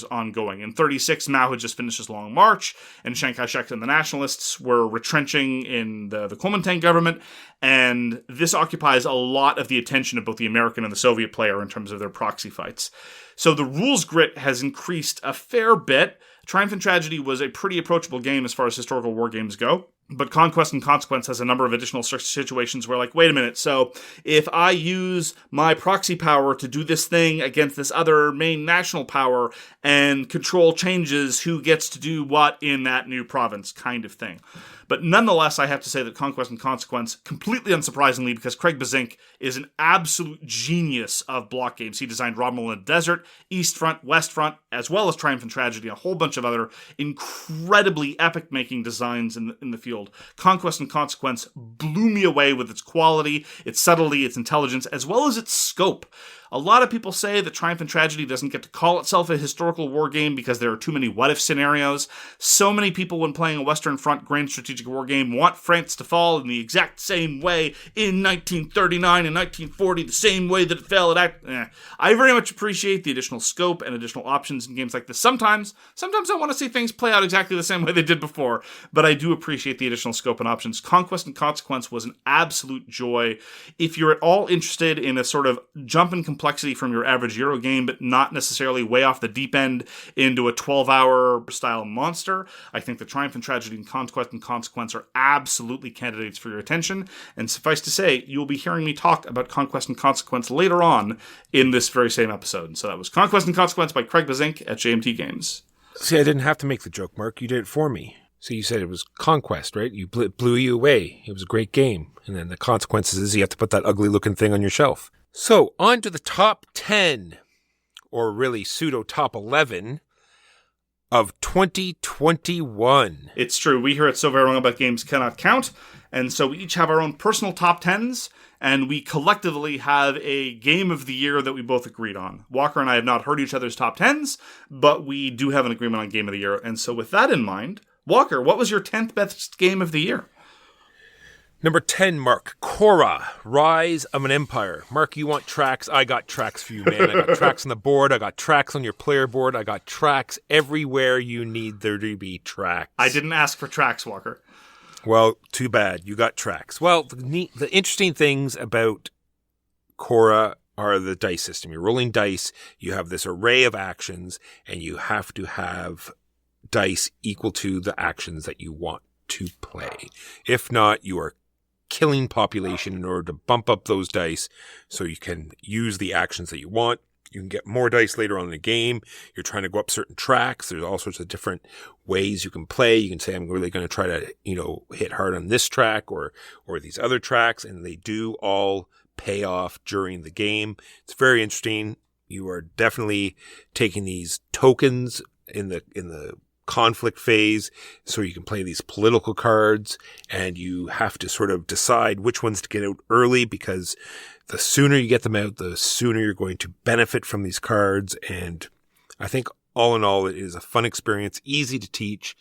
ongoing. In 1936, Mao had just finished his long march, and Chiang Kai-shek and the nationalists were retrenching in the Kuomintang government, and this occupies a lot of the attention of both the American and the Soviet player in terms of their proxy fights. So the rules grit has increased a fair bit. Triumph and Tragedy was a pretty approachable game as far as historical war games go, but Conquest and Consequence has a number of additional situations where, like, wait a minute, so if I use my proxy power to do this thing against this other main national power and control changes who gets to do what in that new province kind of thing. But nonetheless, I have to say that Conquest and Consequence, completely unsurprisingly, because Craig Bazink is an absolute genius of block games. He designed Romulan Desert, East Front, West Front, as well as Triumph and Tragedy, a whole bunch of other incredibly epic-making designs in the field. Conquest and Consequence blew me away with its quality, its subtlety, its intelligence, as well as its scope. A lot of people say that Triumph and Tragedy doesn't get to call itself a historical war game because there are too many what-if scenarios. So many people, when playing a Western Front grand strategic war game, want France to fall in the exact same way in 1939 and 1940, the same way that it fell at... I very much appreciate the additional scope and additional options in games like this. Sometimes I want to see things play out exactly the same way they did before, but I do appreciate the additional scope and options. Conquest and Consequence was an absolute joy. If you're at all interested in a sort of jump in complexity from your average Euro game, but not necessarily way off the deep end into a 12-hour style monster, I think the Triumph and Tragedy and Conquest and Consequence are absolutely candidates for your attention. And suffice to say, you'll be hearing me talk about Conquest and Consequence later on in this very same episode. So that was Conquest and Consequence by Craig Bazink at JMT Games. See, I didn't have to make the joke, Mark. You did it for me. So you said it was Conquest, right? You blew you away. It was a great game. And then the consequences is you have to put that ugly-looking thing on your shelf. So, on to the top 10, or really pseudo-top 11, of 2021. It's true. We here at So Very Wrong About Games cannot count, and so we each have our own personal top 10s, and we collectively have a game of the year that we both agreed on. Walker and I have not heard each other's top 10s, but we do have an agreement on game of the year, and so with that in mind, Walker, what was your 10th best game of the year? Number 10, Mark. Korra, Rise of an Empire. Mark, you want tracks? I got tracks for you, man. I got tracks on the board. I got tracks on your player board. I got tracks everywhere you need there to be tracks. I didn't ask for tracks, Walker. Well, too bad. You got tracks. Well, the interesting things about Korra are the dice system. You're rolling dice. You have this array of actions, and you have to have dice equal to the actions that you want to play. If not, you are killing population in order to bump up those dice so you can use the actions that you want. You can get more dice later on in the game. You're trying to go up certain tracks. There's all sorts of different ways you can play. You can say, I'm really going to try to, hit hard on this track or these other tracks, and they do all pay off during the game. It's very interesting. You are definitely taking these tokens in the conflict phase, so you can play these political cards, and you have to sort of decide which ones to get out early, because the sooner you get them out, the sooner you're going to benefit from these cards. And I think all in all, it is a fun experience, easy to teach.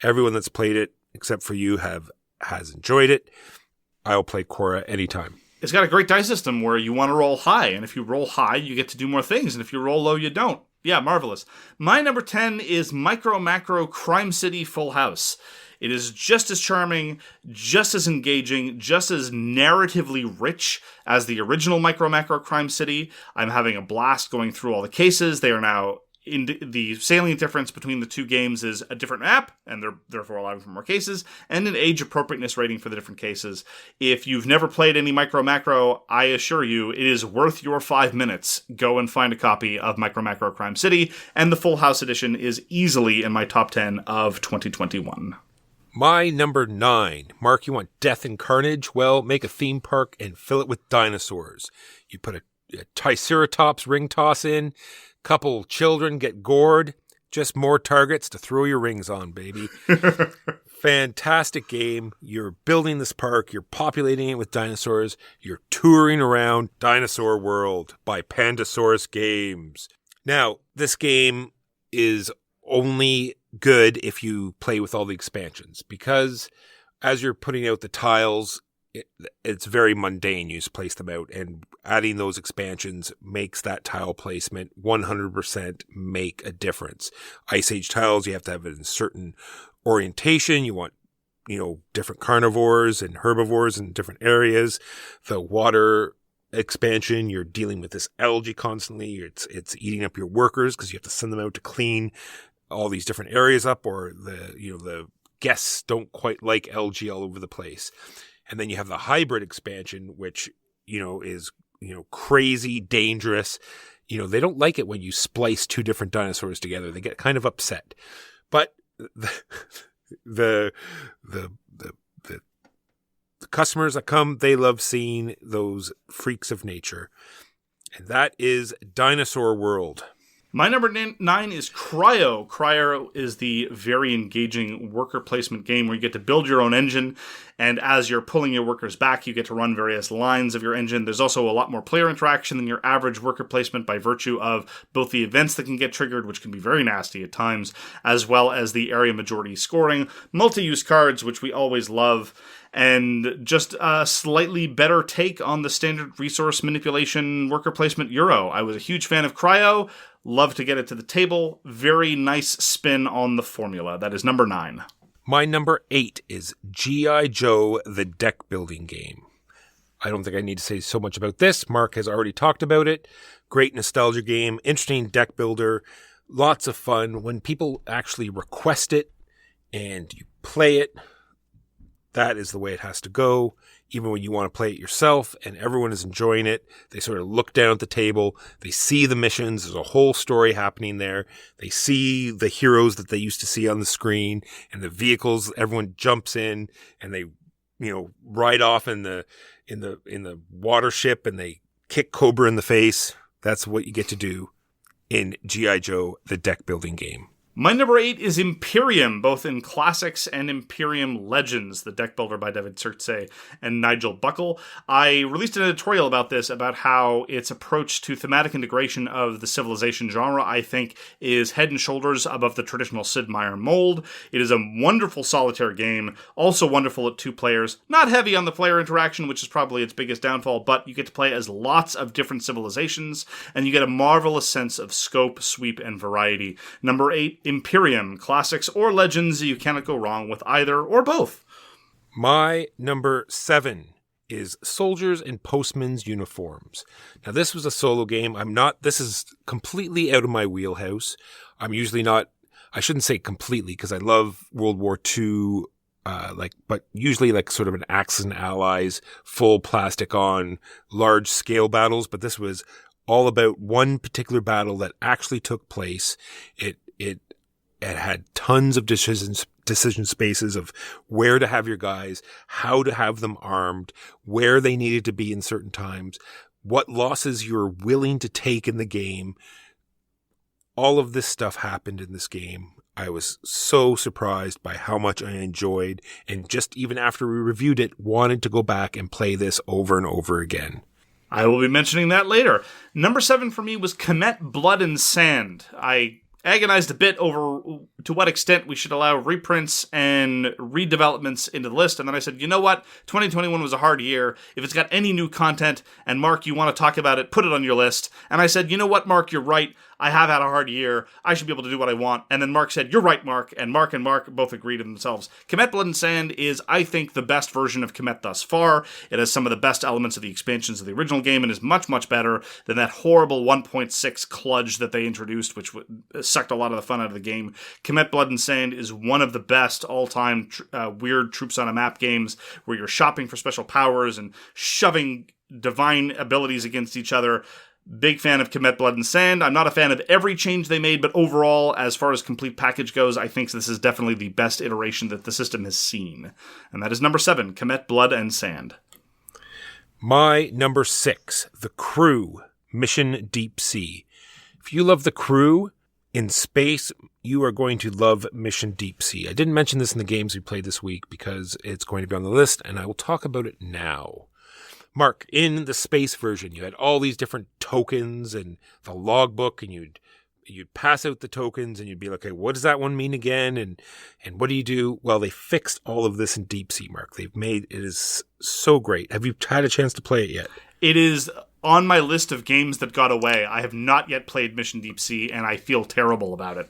Everyone that's played it, except for you, has enjoyed it. I'll play Korra anytime. It's got a great dice system where you want to roll high, and if you roll high, you get to do more things, and if you roll low, you don't. Yeah, marvelous. My number 10 is Micro Macro Crime City Full House. It is just as charming, just as engaging, just as narratively rich as the original Micro Macro Crime City. I'm having a blast going through all the cases. They are now... the salient difference between the two games is a different map, and they're therefore allowing for more cases, and an age appropriateness rating for the different cases. If you've never played any Micro Macro, I assure you, it is worth your 5 minutes. Go and find a copy of Micro Macro Crime City, and the Full House edition is easily in my top 10 of 2021. My number 9. Mark, you want death and carnage? Well, make a theme park and fill it with dinosaurs. You put a Triceratops ring toss in, couple children get gored, just more targets to throw your rings on, baby. Fantastic game. You're building this park, you're populating it with dinosaurs, you're touring around Dinosaur World by Pandasaurus Games. Now, this game is only good if you play with all the expansions, because as you're putting out the tiles, it's very mundane. You just place them out, and adding those expansions makes that tile placement 100% make a difference. Ice Age tiles, you have to have it in certain orientation. You want, different carnivores and herbivores in different areas. The water expansion, you're dealing with this algae constantly. It's eating up your workers because you have to send them out to clean all these different areas up, or the guests don't quite like algae all over the place. And then you have the hybrid expansion, which, is, crazy, dangerous. They don't like it when you splice two different dinosaurs together. They get kind of upset. But The customers that come, they love seeing those freaks of nature. And that is Dinosaur World. My number 9 is Cryo. Cryo is the very engaging worker placement game where you get to build your own engine, and as you're pulling your workers back, you get to run various lines of your engine. There's also a lot more player interaction than your average worker placement by virtue of both the events that can get triggered, which can be very nasty at times, as well as the area majority scoring, multi-use cards, which we always love, and just a slightly better take on the standard resource manipulation worker placement Euro. I was a huge fan of Cryo. Love to get it to the table. Very nice spin on the formula. That is number 9. My number 8 is G.I. Joe, the deck building game. I don't think I need to say so much about this. Mark has already talked about it. Great nostalgia game, interesting deck builder, lots of fun. When people actually request it and you play it, that is the way it has to go. Even when you want to play it yourself and everyone is enjoying it, they sort of look down at the table, they see the missions, there's a whole story happening there. They see the heroes that they used to see on the screen and the vehicles, everyone jumps in and they, ride off in the water ship and they kick Cobra in the face. That's what you get to do in G.I. Joe, the deck building game. My number 8 is Imperium, both in Classics and Imperium Legends, the deck builder by David Sertze and Nigel Buckle. I released an editorial about this, about how its approach to thematic integration of the Civilization genre, I think, is head and shoulders above the traditional Sid Meier mold. It is a wonderful solitaire game, also wonderful at 2 players, not heavy on the player interaction, which is probably its biggest downfall, but you get to play as lots of different civilizations, and you get a marvelous sense of scope, sweep, and variety. Number 8, Imperium, Classics or Legends, you cannot go wrong with either or both. My number 7 is Soldiers in Postmen's Uniforms. Now, this was a solo game. This is completely out of my wheelhouse. I'm usually not, I shouldn't say completely, because I love World War II, but usually like sort of an Axis and Allies, full plastic on, large scale battles. But this was all about one particular battle that actually took place. It had tons of decision spaces of where to have your guys, how to have them armed, where they needed to be in certain times, what losses you're willing to take in the game. All of this stuff happened in this game. I was so surprised by how much I enjoyed, and just even after we reviewed it, wanted to go back and play this over and over again. I will be mentioning that later. Number 7 for me was Comet Blood and Sand. I agonized a bit over to what extent we should allow reprints and redevelopments into the list, and then I said, you know what? 2021 was a hard year. If it's got any new content, and Mark, you want to talk about it, put it on your list. And I said, you know what, Mark, you're right. I have had a hard year. I should be able to do what I want. And then Mark said, you're right, Mark. And Mark both agreed to themselves. Comet Blood and Sand is, I think, the best version of Comet thus far. It has some of the best elements of the expansions of the original game and is much, much better than that horrible 1.6 kludge that they introduced, which sucked a lot of the fun out of the game. Comet Blood and Sand is one of the best all-time weird troops on a map games where you're shopping for special powers and shoving divine abilities against each other. Big fan of Comet Blood and Sand. I'm not a fan of every change they made, but overall, as far as complete package goes, I think this is definitely the best iteration that the system has seen. And that is number 7, Comet Blood and Sand. My number 6, The Crew, Mission Deep Sea. If you love The Crew in space, you are going to love Mission Deep Sea. I didn't mention this in the games we played this week because it's going to be on the list, and I will talk about it now. Mark, in the space version, you had all these different tokens and the logbook, and you'd pass out the tokens, and you'd be like, okay, what does that one mean again? And what do you do? Well, they fixed all of this in Deep Sea, Mark. It is so great. Have you had a chance to play it yet? It is on my list of games that got away. I have not yet played Mission Deep Sea, and I feel terrible about it.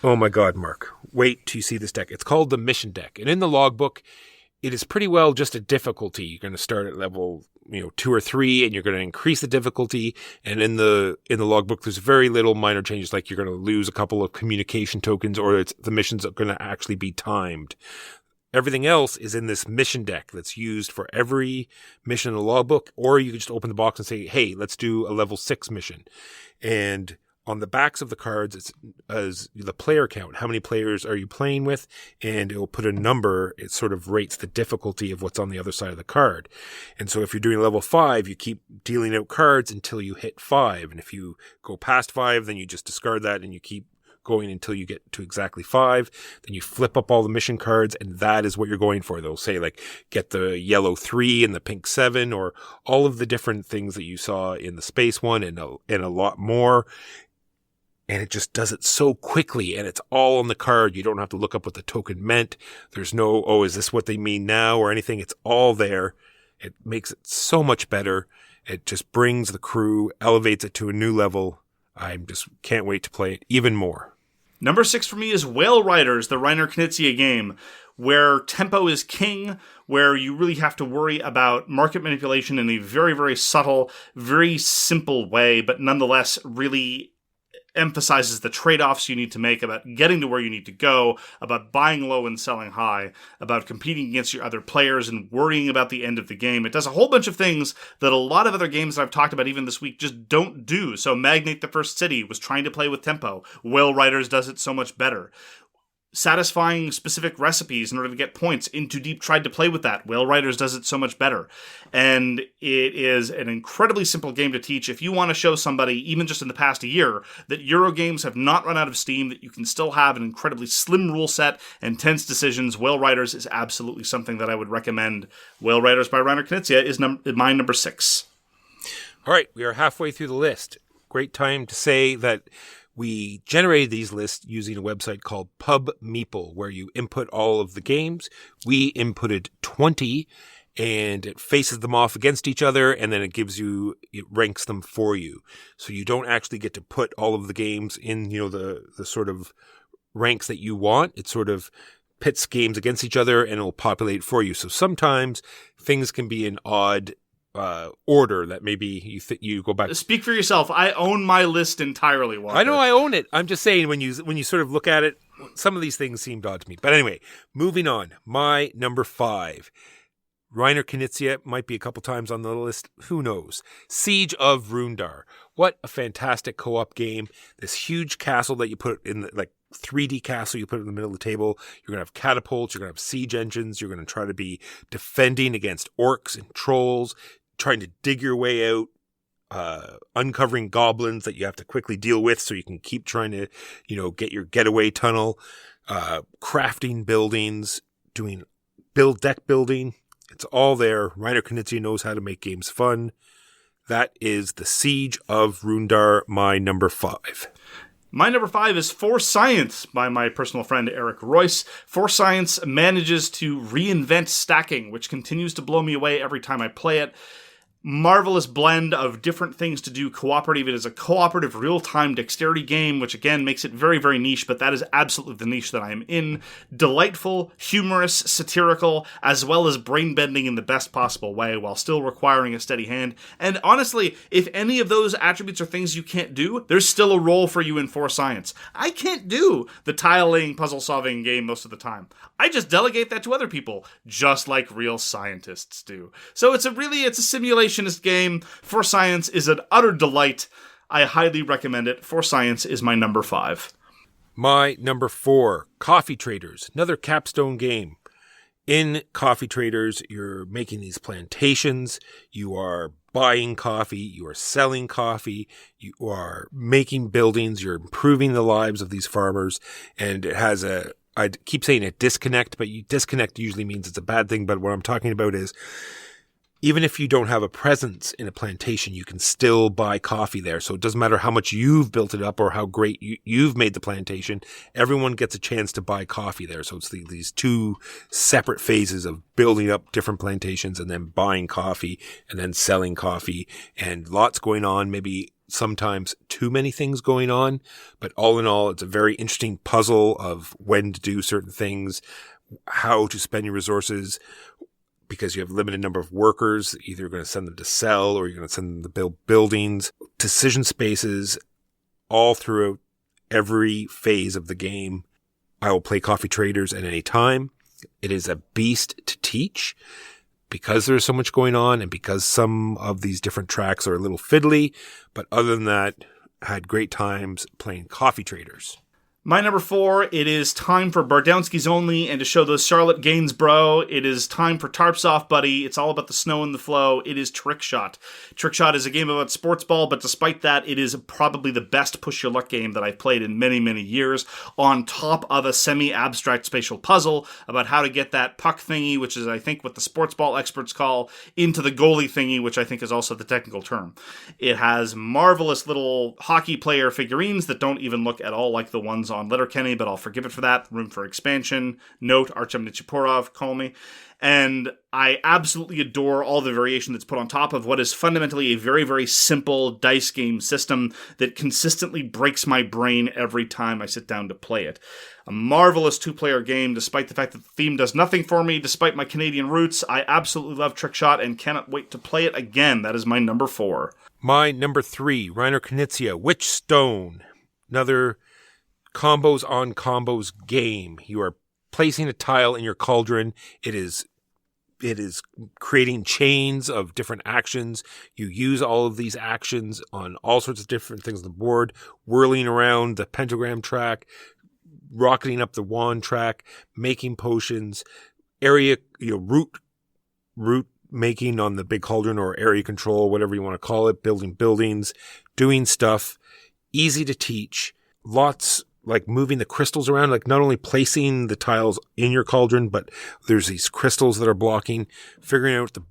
Oh my God, Mark. Wait till you see this deck. It's called the Mission Deck. And in the logbook, it is pretty well just a difficulty. You're going to start at level 2 or 3, and you're going to increase the difficulty. And in the logbook, there's very little minor changes, like you're going to lose a couple of communication tokens, or the missions are going to actually be timed. Everything else is in this mission deck that's used for every mission in the logbook, or you can just open the box and say, hey, let's do a level 6 mission. And On the backs of the cards, it's as the player count. How many players are you playing with? And it will put a number. It sort of rates the difficulty of what's on the other side of the card. And so if you're doing level 5, you keep dealing out cards until you hit 5. And if you go past 5, then you just discard that and you keep going until you get to exactly 5. Then you flip up all the mission cards, and that is what you're going for. They'll say, like, get the yellow 3 and the pink 7, or all of the different things that you saw in the space one, and a lot more. And it just does it so quickly, and it's all on the card. You don't have to look up what the token meant. There's no, oh, is this what they mean now, or anything. It's all there. It makes it so much better. It just brings the crew, elevates it to a new level. I just can't wait to play it even more. Number 6 for me is Whale Riders, the Reiner Knizia game, where tempo is king, where you really have to worry about market manipulation in a very, very subtle, very simple way, but nonetheless really emphasizes the trade-offs you need to make about getting to where you need to go, about buying low and selling high, about competing against your other players and worrying about the end of the game. It does a whole bunch of things that a lot of other games that I've talked about even this week just don't do. So Magnate the First City was trying to play with tempo. Whale Riders does it so much better. Satisfying specific recipes in order to get points. In Too Deep tried to play with that. Whale Riders does it so much better. And it is an incredibly simple game to teach. If you want to show somebody, even just in the past year, that Euro games have not run out of steam, that you can still have an incredibly slim rule set and tense decisions, Whale Riders is absolutely something that I would recommend. Whale Riders by Reiner Knizia is my number 6. All right, we are halfway through the list. Great time to say that we generated these lists using a website called PubMeeple, where you input all of the games. We inputted 20, and it faces them off against each other, and then it ranks them for you. So you don't actually get to put all of the games in, the sort of ranks that you want. It sort of pits games against each other, and it will populate for you. So sometimes things can be in odd order that maybe you go back. Speak for yourself. I own my list entirely, Walker. I know I own it. I'm just saying when you sort of look at it, some of these things seemed odd to me. But anyway, moving on. My number 5. Reiner Knizia might be a couple times on the list. Who knows? Siege of Rundar. What a fantastic co-op game. This huge castle that you put in the, 3D castle you put in the middle of the table. You're going to have catapults. You're going to have siege engines. You're going to try to be defending against orcs and trolls, trying to dig your way out, uncovering goblins that you have to quickly deal with so you can keep trying to, get your getaway tunnel, crafting buildings, doing deck building. It's all there. Reiner Knizia knows how to make games fun. That is the Siege of Rundar, my number 5. My number 5 is For Science by my personal friend Eric Royce. For Science manages to reinvent stacking, which continues to blow me away every time I play it. Marvelous blend of different things to do cooperative. It is a cooperative real-time dexterity game, which again makes it very, very niche, but that is absolutely the niche that I am in. Delightful, humorous, satirical, as well as brain-bending in the best possible way, while still requiring a steady hand. And honestly, if any of those attributes are things you can't do, there's still a role for you in For Science. I can't do the tile-laying, puzzle-solving game most of the time. I just delegate that to other people, just like real scientists do. So it's a simulation game. For Science is an utter delight. I highly recommend it. For Science is my number 5. My number 4, Coffee Traders, another Capstone game. In Coffee Traders, you're making these plantations, you are buying coffee, you are selling coffee, you are making buildings, you're improving the lives of these farmers, and it has I keep saying a disconnect, but disconnect usually means it's a bad thing, but what I'm talking about is even if you don't have a presence in a plantation, you can still buy coffee there. So it doesn't matter how much you've built it up or how great you've made the plantation. Everyone gets a chance to buy coffee there. So it's these two separate phases of building up different plantations and then buying coffee and then selling coffee, and lots going on, maybe sometimes too many things going on. But all in all, it's a very interesting puzzle of when to do certain things, how to spend your resources, because you have a limited number of workers. Either you're going to send them to sell or you're going to send them to build buildings. Decision spaces all throughout every phase of the game. I will play Coffee Traders at any time. It is a beast to teach because there's so much going on and because some of these different tracks are a little fiddly. But other than that, had great times playing Coffee Traders. My number 4, it is time for Bardowski's Only, and to show those Charlotte Gainsborough, it is time for Tarps Off Buddy. It's all about the snow and the flow. It is Trick Shot. Trick Shot is a game about sports ball, but despite that, it is probably the best push your luck game that I've played in many, many years, on top of a semi-abstract spatial puzzle about how to get that puck thingy, which is, I think, what the sports ball experts call, into the goalie thingy, which I think is also the technical term. It has marvelous little hockey player figurines that don't even look at all like the ones on Letterkenny, but I'll forgive it for that. Room for expansion. Note, Artem Nichiporov, call me. And I absolutely adore all the variation that's put on top of what is fundamentally a very, very simple dice game system that consistently breaks my brain every time I sit down to play it. A marvelous two-player game, despite the fact that the theme does nothing for me, despite my Canadian roots. I absolutely love Trick Shot and cannot wait to play it again. That is my number 4. My number 3, Reiner Knizia, Witchstone. Another combos on combos game. You are placing a tile in your cauldron. It is creating chains of different actions. You use all of these actions on all sorts of different things on the board, whirling around the pentagram track, rocketing up the wand track, making potions, area, root making on the big cauldron, or area control, whatever you want to call it, building buildings, doing stuff. Easy to teach. Lots, like moving the crystals around, like not only placing the tiles in your cauldron, but there's these crystals that are blocking, figuring out the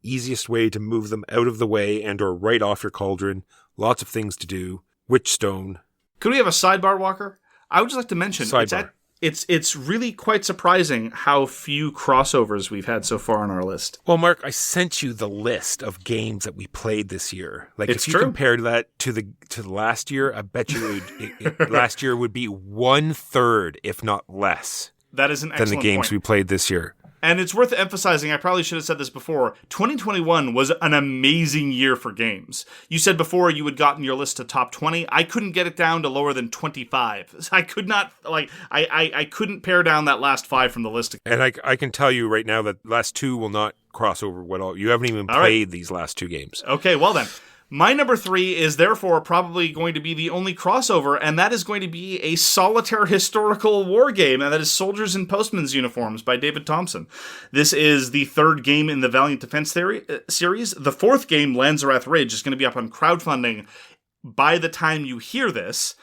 easiest way to move them out of the way and or right off your cauldron. Lots of things to do. Witchstone. Could we have a sidebar, Walker? I would just like to mention, it's really quite surprising how few crossovers we've had so far on our list. Well, Mark, I sent you the list of games that we played this year. Like, it's if you true. compared that to the last year, I bet you last year would be 1/3, if not less. That is an excellent than the games point. we played this year. And it's worth emphasizing, I probably should have said this before, 2021 was an amazing year for games. You said before you had gotten your list to top 20. I couldn't get it down to lower than 25. I could not, I couldn't pare down that last 5 from the list. And I can tell you right now that last 2 will not cross over at all. You haven't even played these last 2 games. Okay, well then. My number 3 is therefore probably going to be the only crossover, and that is going to be a solitaire historical war game, and that is Soldiers in Postmen's Uniforms by David Thompson. This is the 3rd game in the Valiant Defense series. The 4th game, Lanzarath Ridge, is going to be up on crowdfunding by the time you hear this.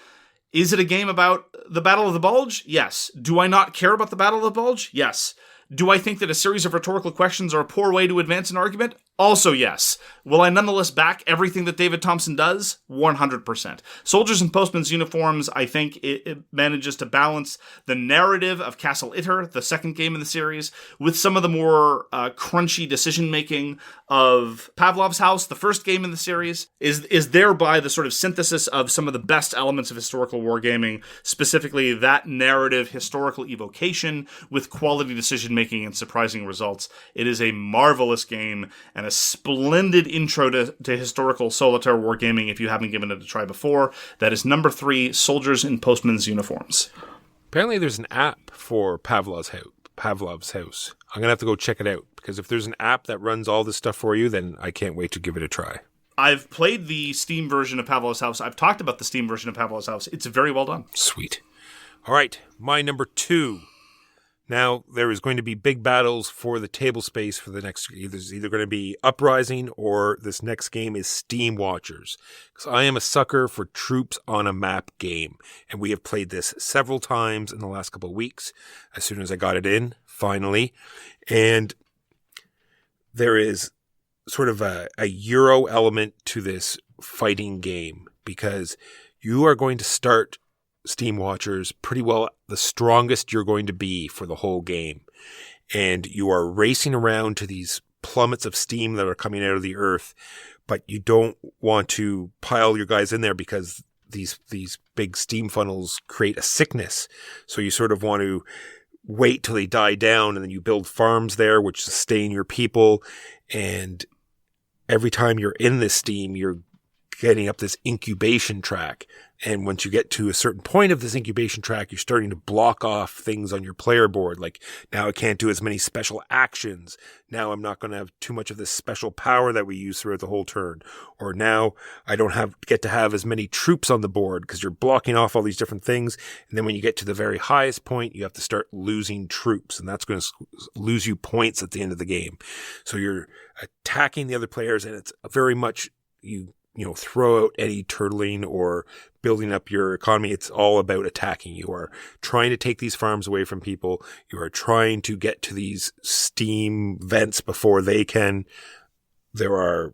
Is it a game about the Battle of the Bulge? Yes. Do I not care about the Battle of the Bulge? Yes. Do I think that a series of rhetorical questions are a poor way to advance an argument? Also yes. Will I nonetheless back everything that David Thompson does? 100%. Soldiers in Postmen's Uniforms, I think it manages to balance the narrative of Castle Itter, the 2nd game in the series, with some of the more crunchy decision-making of Pavlov's House, the 1st game in the series, is thereby the sort of synthesis of some of the best elements of historical wargaming, specifically that narrative historical evocation with quality decision-making and surprising results. It is a marvelous game and a splendid intro to historical solitaire wargaming if you haven't given it a try before. That is number 3, Soldiers in Postmen's Uniforms. Apparently there's an app for Pavlov's House. I'm going to have to go check it out, because if there's an app that runs all this stuff for you, then I can't wait to give it a try. I've played the Steam version of Pavlov's House. I've talked about the Steam version of Pavlov's House. It's very well done. Sweet. All right, my number 2. Now, there is going to be big battles for the table space for the next... There's either going to be Uprising, or this next game is Steam Watchers. Because I am a sucker for troops on a map game. And we have played this several times in the last couple of weeks. As soon as I got it in, finally. And there is sort of a Euro element to this fighting game. Because you are going to start Steam Watchers pretty well the strongest you're going to be for the whole game. And you are racing around to these plummets of steam that are coming out of the earth, but you don't want to pile your guys in there because these big steam funnels create a sickness. So you sort of want to wait till they die down, and then you build farms there which sustain your people. And every time you're in this steam, you're getting up this incubation track. And once you get to a certain point of this incubation track, you're starting to block off things on your player board. Like, now I can't do as many special actions. Now I'm not going to have too much of this special power that we use throughout the whole turn. Or now I don't get to have as many troops on the board because you're blocking off all these different things. And then when you get to the very highest point, you have to start losing troops. And that's going to lose you points at the end of the game. So you're attacking the other players, and it's very much you throw out any turtling or building up your economy. It's all about attacking. You are trying to take these farms away from people. You are trying to get to these steam vents before they can. There are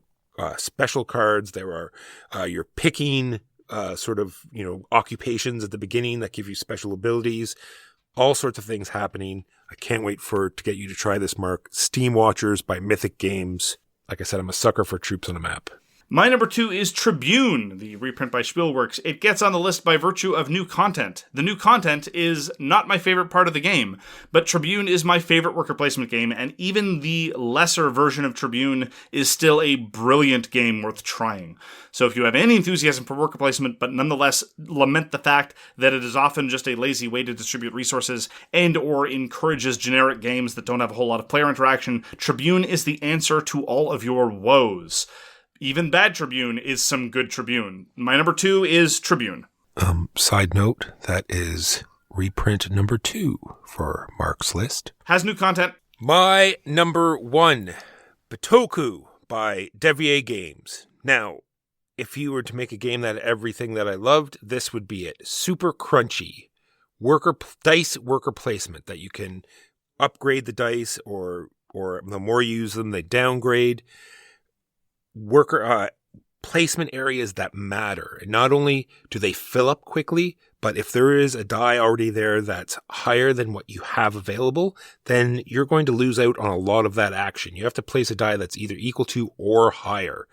special cards. There are you're picking occupations at the beginning that give you special abilities. All sorts of things happening. I can't wait to get you to try this, Mark. Steam Watchers by Mythic Games. Like I said, I'm a sucker for troops on a map. My number 2 is Tribune, the reprint by Spielworks. It gets on the list by virtue of new content. The new content is not my favorite part of the game, but Tribune is my favorite worker placement game, and even the lesser version of Tribune is still a brilliant game worth trying. So if you have any enthusiasm for worker placement, but nonetheless lament the fact that it is often just a lazy way to distribute resources and or encourages generic games that don't have a whole lot of player interaction, Tribune is the answer to all of your woes. Even bad Tribune is some good Tribune. My number 2 is Tribune. Side note, that is reprint number 2 for Mark's list. Has new content. My number 1, Bitoku by Devier Games. Now, if you were to make a game that had everything that I loved, this would be it. Super crunchy. Dice worker placement that you can upgrade the dice or the more you use them, they downgrade. Worker placement areas that matter. And not only do they fill up quickly, but if there is a die already there that's higher than what you have available, then you're going to lose out on a lot of that action. You have to place a die that's either equal to or higher.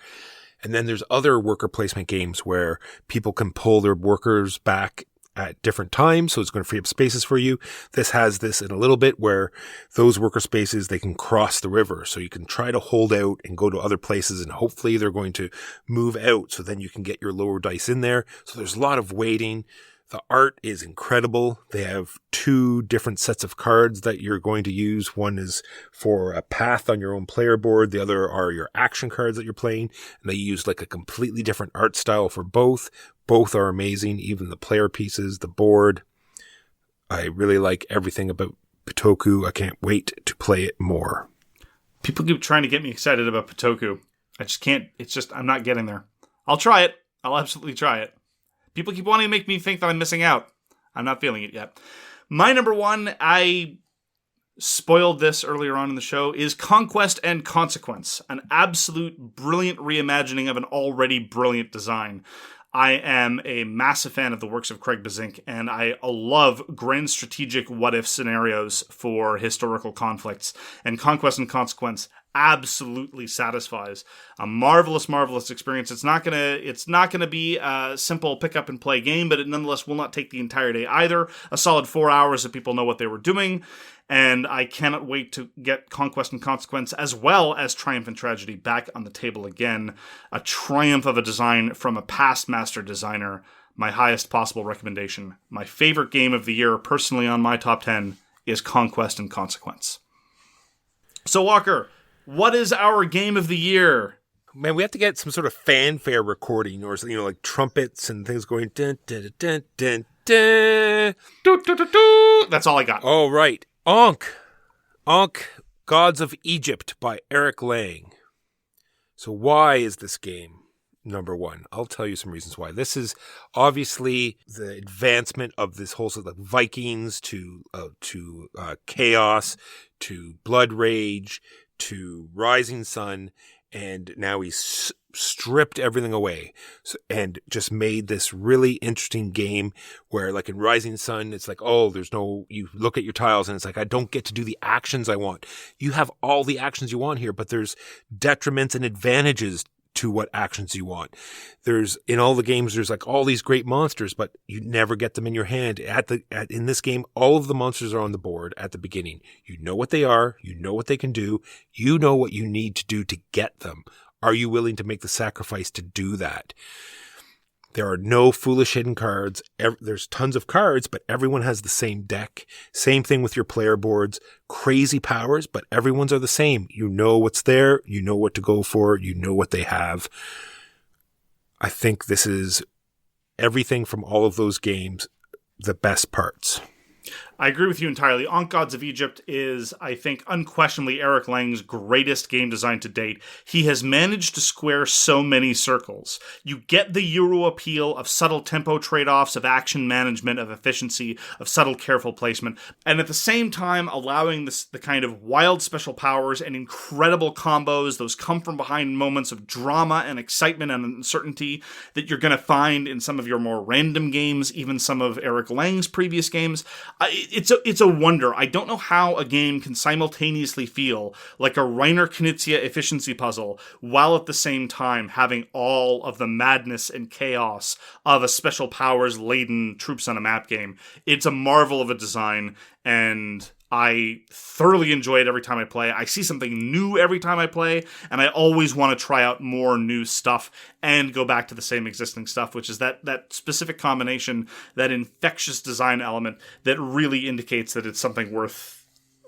And then there's other worker placement games where people can pull their workers back at different times, so it's going to free up spaces for you. This has this in a little bit where those worker spaces, they can cross the river, so you can try to hold out and go to other places, and hopefully they're going to move out, so then you can get your lower dice in there. So there's a lot of waiting. The art is incredible. They have 2 different sets of cards that you're going to use. One is for a path on your own player board. The other are your action cards that you're playing. And they use like a completely different art style for both. Both are amazing. Even the player pieces, the board. I really like everything about Bitoku. I can't wait to play it more. People keep trying to get me excited about Bitoku. I just can't. I'm not getting there. I'll try it. I'll absolutely try it. People keep wanting to make me think that I'm missing out. I'm not feeling it yet. My number 1, I spoiled this earlier on in the show, is Conquest and Consequence, an absolute brilliant reimagining of an already brilliant design. I am a massive fan of the works of Craig Bazink, and I love grand strategic what-if scenarios for historical conflicts, and Conquest and Consequence absolutely satisfies. A marvelous, marvelous experience. It's not gonna be a simple pick up and play game, but it nonetheless will not take the entire day either. A solid 4 hours if people know what they were doing, and I cannot wait to get Conquest and Consequence as well as Triumph and Tragedy back on the table again. A triumph of a design from a past master designer. My highest possible recommendation. My favorite game of the year, personally on my top 10, is Conquest and Consequence. So Walker, what is our game of the year? Man, we have to get some sort of fanfare recording or like trumpets and things going dun dun dun dun dun. Do, do, do, do. That's all I got. Oh, right. Ankh, Gods of Egypt by Eric Lang. So why is this game number 1? I'll tell you some reasons why. This is obviously the advancement of this whole sort of Vikings to Chaos, to Blood Rage, to Rising Sun, and now he's stripped everything away and just made this really interesting game where, like in Rising Sun, it's like, you look at your tiles and it's like, I don't get to do the actions I want. You have all the actions you want here, but there's detriments and advantages to what actions you want. In all the games, there's like all these great monsters, but you never get them in your hand. In this game, all of the monsters are on the board at the beginning. You know what they are. You know what they can do. You know what you need to do to get them. Are you willing to make the sacrifice to do that? There are no foolish hidden cards. There's tons of cards, but everyone has the same deck. Same thing with your player boards. Crazy powers, but everyone's are the same. You know what's there. You know what to go for. You know what they have. I think this is everything from all of those games, the best parts. I agree with you entirely. Ankh Gods of Egypt is, I think, unquestionably Eric Lang's greatest game design to date. He has managed to square so many circles. You get the Euro appeal of subtle tempo trade-offs, of action management, of efficiency, of subtle careful placement, and at the same time allowing the kind of wild special powers and incredible combos, those come-from-behind moments of drama and excitement and uncertainty that you're going to find in some of your more random games, even some of Eric Lang's previous games. It's a wonder. I don't know how a game can simultaneously feel like a Reiner Knizia efficiency puzzle while at the same time having all of the madness and chaos of a special powers laden troops on a map game. It's a marvel of a design, and I thoroughly enjoy it every time I play. I see something new every time I play, and I always want to try out more new stuff and go back to the same existing stuff, which is that specific combination, that infectious design element that really indicates that it's something worth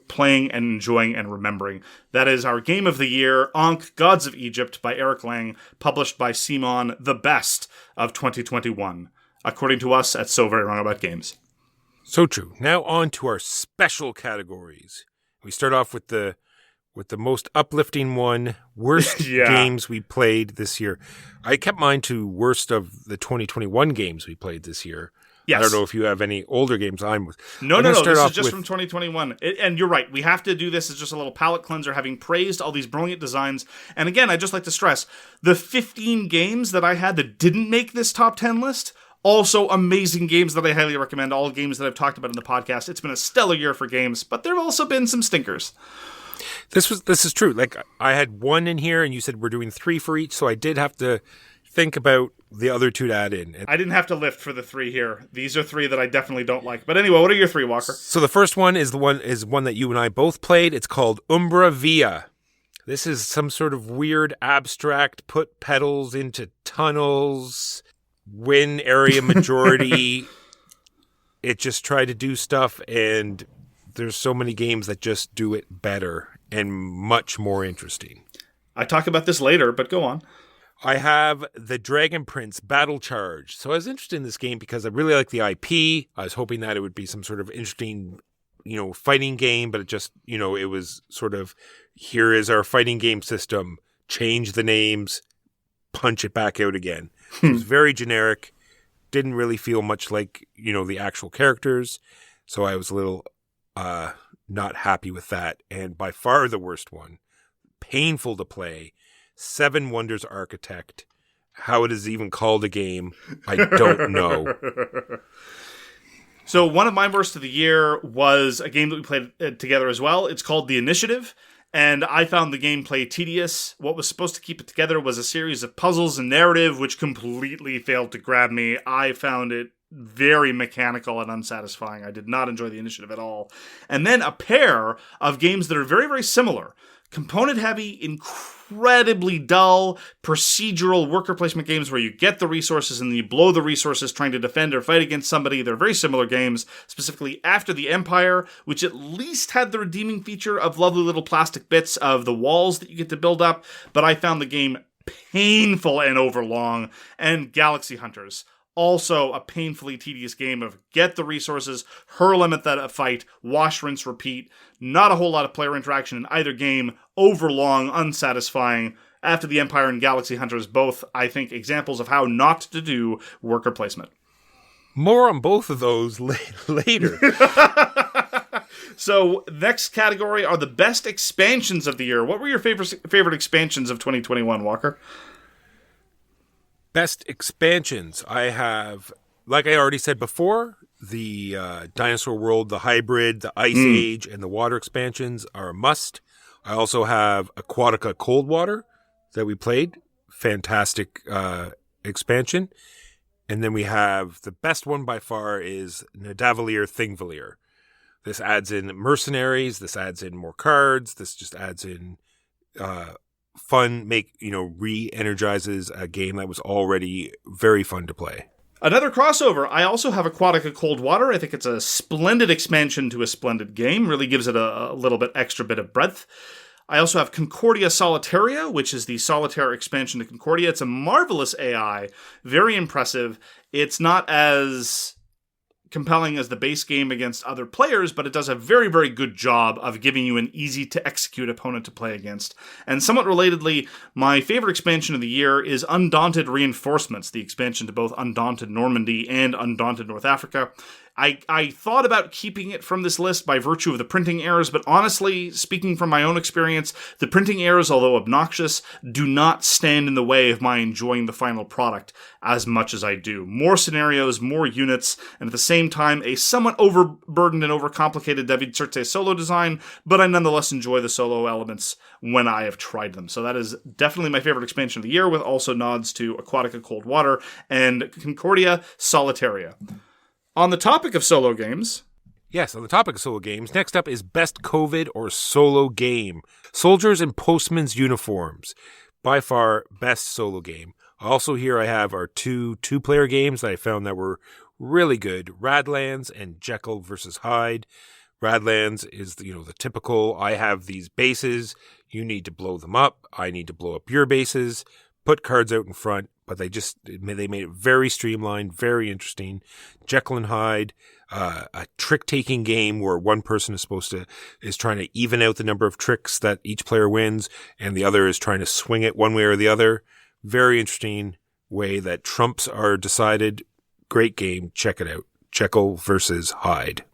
playing and enjoying and remembering. That is our Game of the Year, Ankh Gods of Egypt by Eric Lang, published by Simon, the best of 2021, according to us at So Very Wrong About Games. So true. Now on to our special categories. We start off with the most uplifting one, worst games we played this year. I kept mine to worst of the 2021 games we played this year. Yes. I don't know if you have any older games. No. This is just from 2021. And you're right. We have to do this as just a little palate cleanser, having praised all these brilliant designs. And again, I'd just like to stress, the 15 games that I had that didn't make this top 10 list, also amazing games that I highly recommend, all games that I've talked about in the podcast. It's been a stellar year for games, but there have also been some stinkers. This is true. Like, I had one in here, and you said we're doing 3 for each, so I did have to think about the other 2 to add in. I didn't have to lift for the 3 here. These are 3 that I definitely don't like. But anyway, what are your 3, Walker? So the first one is one that you and I both played. It's called Umbra Via. This is some sort of weird, abstract, put pedals into tunnels, win area majority. It just tried to do stuff, and there's so many games that just do it better and much more interesting. I talk about this later, but go on. I have the Dragon Prince Battle Charge. So I was interested in this game because I really like the IP. I was hoping that it would be some sort of interesting, fighting game, but it just, it was sort of, here is our fighting game system, change the names, punch it back out again. It was very generic, didn't really feel much like, the actual characters. So I was a little not happy with that. And by far the worst one, painful to play, Seven Wonders Architect. How it is even called a game, I don't know. So one of my worst of the year was a game that we played together as well. It's called The Initiative. And I found the gameplay tedious. What was supposed to keep it together was a series of puzzles and narrative, which completely failed to grab me. I found it very mechanical and unsatisfying. I did not enjoy The Initiative at all. And then a pair of games that are very, very similar. Component heavy, incredibly dull, procedural worker placement games where you get the resources and then you blow the resources trying to defend or fight against somebody. They're very similar games, specifically After the Empire, which at least had the redeeming feature of lovely little plastic bits of the walls that you get to build up, but I found the game painful and overlong. And Galaxy Hunters, also a painfully tedious game of get the resources, hurl them at that fight, wash, rinse, repeat. Not a whole lot of player interaction in either game, overlong, unsatisfying. After the Empire and Galaxy Hunters, both, I think, examples of how not to do worker placement. More on both of those later. So, next category are the best expansions of the year. What were your favorite expansions of 2021, Walker? Best expansions. I have, like I already said before, the Dinosaur World, the Hybrid, the Ice Age, and the Water expansions are a must. I also have Aquatica Cold Water that we played. Fantastic expansion. And then we have the best one by far is Nadavalier Thingvalier. This adds in mercenaries. This adds in more cards. This just adds in fun, re-energizes a game that was already very fun to play. Another crossover. I also have Aquatica Cold Water. I think it's a splendid expansion to a splendid game. Really gives it a little bit extra bit of breadth. I also have Concordia Solitaria, which is the solitaire expansion to Concordia. It's a marvelous AI, very impressive. It's not as compelling as the base game against other players, but it does a very, very good job of giving you an easy-to-execute opponent to play against. And somewhat relatedly, my favorite expansion of the year is Undaunted Reinforcements, the expansion to both Undaunted Normandy and Undaunted North Africa. I thought about keeping it from this list by virtue of the printing errors, but honestly, speaking from my own experience, the printing errors, although obnoxious, do not stand in the way of my enjoying the final product as much as I do. More scenarios, more units, and at the same time, a somewhat overburdened and overcomplicated David Certes solo design, but I nonetheless enjoy the solo elements when I have tried them. So that is definitely my favorite expansion of the year, with also nods to Aquatica Cold Water and Concordia Solitaria. On the topic of solo games... Yes, on the topic of solo games, next up is Best COVID or Solo Game. Soldiers in Postmen's Uniforms. By far, best solo game. Also here I have our two-player games that I found that were really good. Radlands and Jekyll versus Hyde. Radlands is the typical, I have these bases, you need to blow them up, I need to blow up your bases, put cards out in front, but they made it very streamlined, very interesting. Jekyll and Hyde, a trick-taking game where one person is trying to even out the number of tricks that each player wins, and the other is trying to swing it one way or the other. Very interesting way that trumps are decided. Great game. Check it out. Jekyll versus Hyde.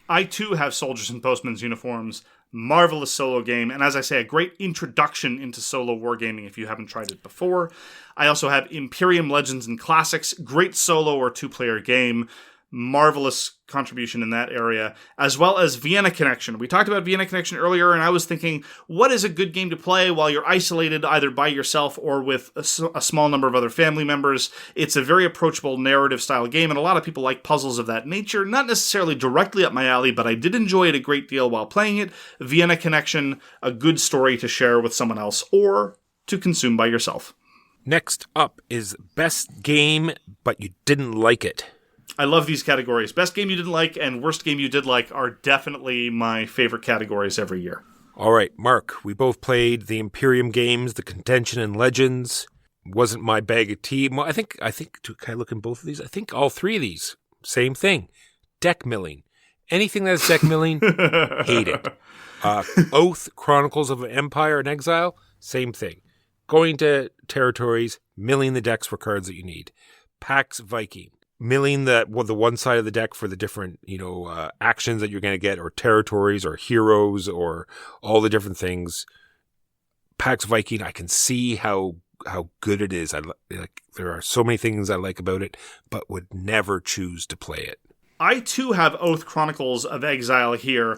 I too have Soldiers in Postmen's Uniforms. Marvelous solo game, and as I say, a great introduction into solo wargaming if you haven't tried it before. I also have Imperium Legends and Classics, great solo or two-player game, marvelous contribution in that area, as well as Vienna Connection. We talked about Vienna Connection earlier, and I was thinking, what is a good game to play while you're isolated either by yourself or with a small number of other family members? It's a very approachable narrative-style game, and a lot of people like puzzles of that nature. Not necessarily directly up my alley, but I did enjoy it a great deal while playing it. Vienna Connection, a good story to share with someone else or to consume by yourself. Next up is Best Game, but You Didn't Like It. I love these categories. Best game you didn't like and worst game you did like are definitely my favorite categories every year. All right, Mark, we both played the Imperium games, the Contention and Legends. Wasn't my bag of tea. Well, I think, can I look in both of these? I think all three of these, same thing. Deck milling. Anything that's deck milling, hate it. Oath, Chronicles of an Empire and Exile, same thing. Going to territories, milling the decks for cards that you need. Pax Viking. Milling the one side of the deck for the different, actions that you're going to get, or territories, or heroes, or all the different things. Pax Viking, I can see how good it is. There are so many things I like about it, but would never choose to play it. I too have Oath Chronicles of Exile here.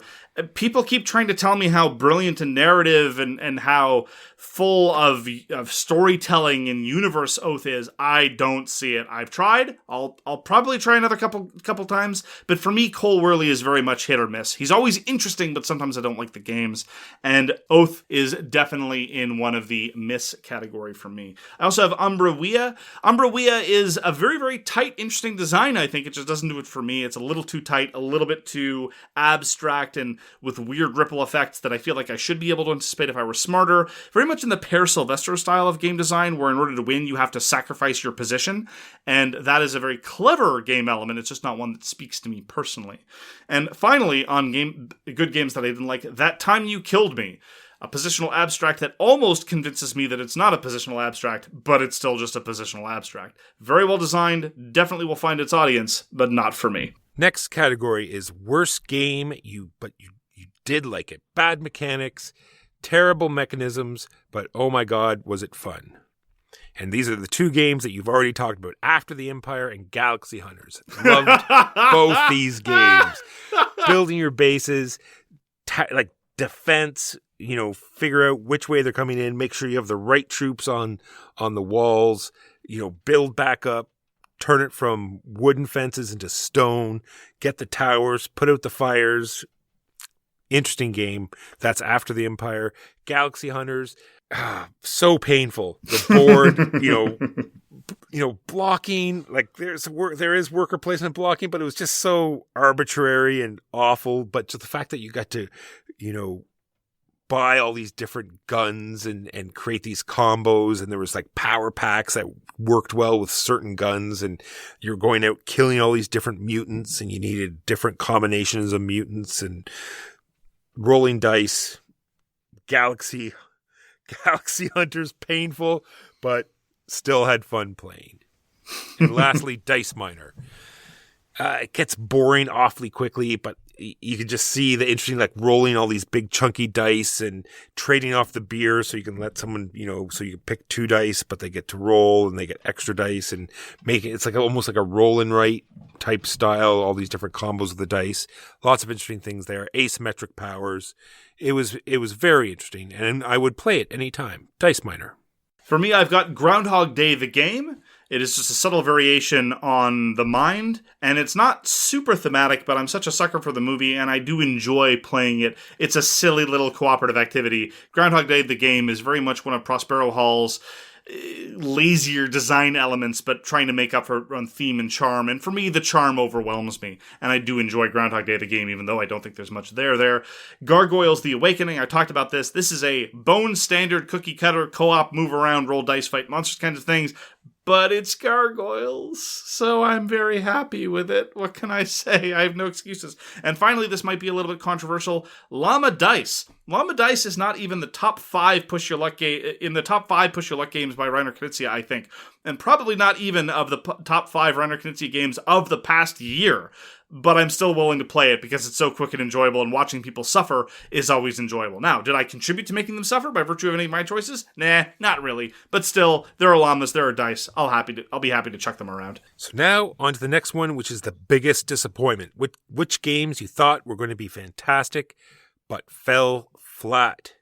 People keep trying to tell me how brilliant a narrative and how full of storytelling and universe Oath is. I don't see it. I've tried. I'll probably try another couple times. But for me, Cole Worley is very much hit or miss. He's always interesting, but sometimes I don't like the games. And Oath is definitely in one of the miss category for me. I also have Umbra Wea. Umbra Wea is a very, very tight, interesting design, I think. It just doesn't do it for me. It's a little too tight, a little bit too abstract, and with weird ripple effects that I feel like I should be able to anticipate if I were smarter. Very much in the Per Silvestro style of game design, where in order to win, you have to sacrifice your position. And that is a very clever game element. It's just not one that speaks to me personally. And finally, on good games that I didn't like, That Time You Killed Me. A positional abstract that almost convinces me that it's not a positional abstract, but it's still just a positional abstract. Very well designed, definitely will find its audience, but not for me. Next category is worst game, but you did like it. Bad mechanics, terrible mechanisms, but oh my god, was it fun. And these are the two games that you've already talked about, After the Empire and Galaxy Hunters. Loved both these games. Building your bases, defense, figure out which way they're coming in, make sure you have the right troops on the walls, build back up, turn it from wooden fences into stone, get the towers, put out the fires. Interesting game. That's After the Empire. Galaxy Hunters, So painful. The board, blocking, like there is worker placement blocking, but it was just so arbitrary and awful. But just the fact that you got to, buy all these different guns and create these combos, and there was like power packs that worked well with certain guns, and you're going out killing all these different mutants, and you needed different combinations of mutants and rolling dice. Galaxy Hunters, painful, but still had fun playing. And lastly, Dice Miner. It gets boring awfully quickly, but you can just see the interesting, like rolling all these big chunky dice and trading off the beer so you can let someone, so you can pick 2 dice, but they get to roll and they get extra dice and it's like almost like a roll and write type style, all these different combos of the dice. Lots of interesting things there. Asymmetric powers. It was very interesting, and I would play it anytime. Dice Miner. For me, I've got Groundhog Day the game. It is just a subtle variation on the mind, and it's not super thematic, but I'm such a sucker for the movie, and I do enjoy playing it. It's a silly little cooperative activity. Groundhog Day the game is very much one of Prospero Hall's lazier design elements, but trying to make up for on theme and charm. And for me, the charm overwhelms me, and I do enjoy Groundhog Day the game, even though I don't think there's much there. Gargoyles the Awakening, I talked about this. This is a bone standard cookie cutter co-op move around, roll dice, fight monsters kinds of things, but it's gargoyles, so I'm very happy with it. What can I say? I have no excuses. And finally, this might be a little bit controversial. Llama Dice. Llama Dice is not even the top 5 push your luck in the top 5 push your luck games by Reiner Knizia, I think, and probably not even of the top 5 Reiner Knizia games of the past year. But I'm still willing to play it because it's so quick and enjoyable, and watching people suffer is always enjoyable. Now, did I contribute to making them suffer by virtue of any of my choices? Nah, not really. But still, there are llamas, there are dice. I'll be happy to chuck them around. So now, on to the next one, which is the biggest disappointment. Which games you thought were going to be fantastic, but fell flat.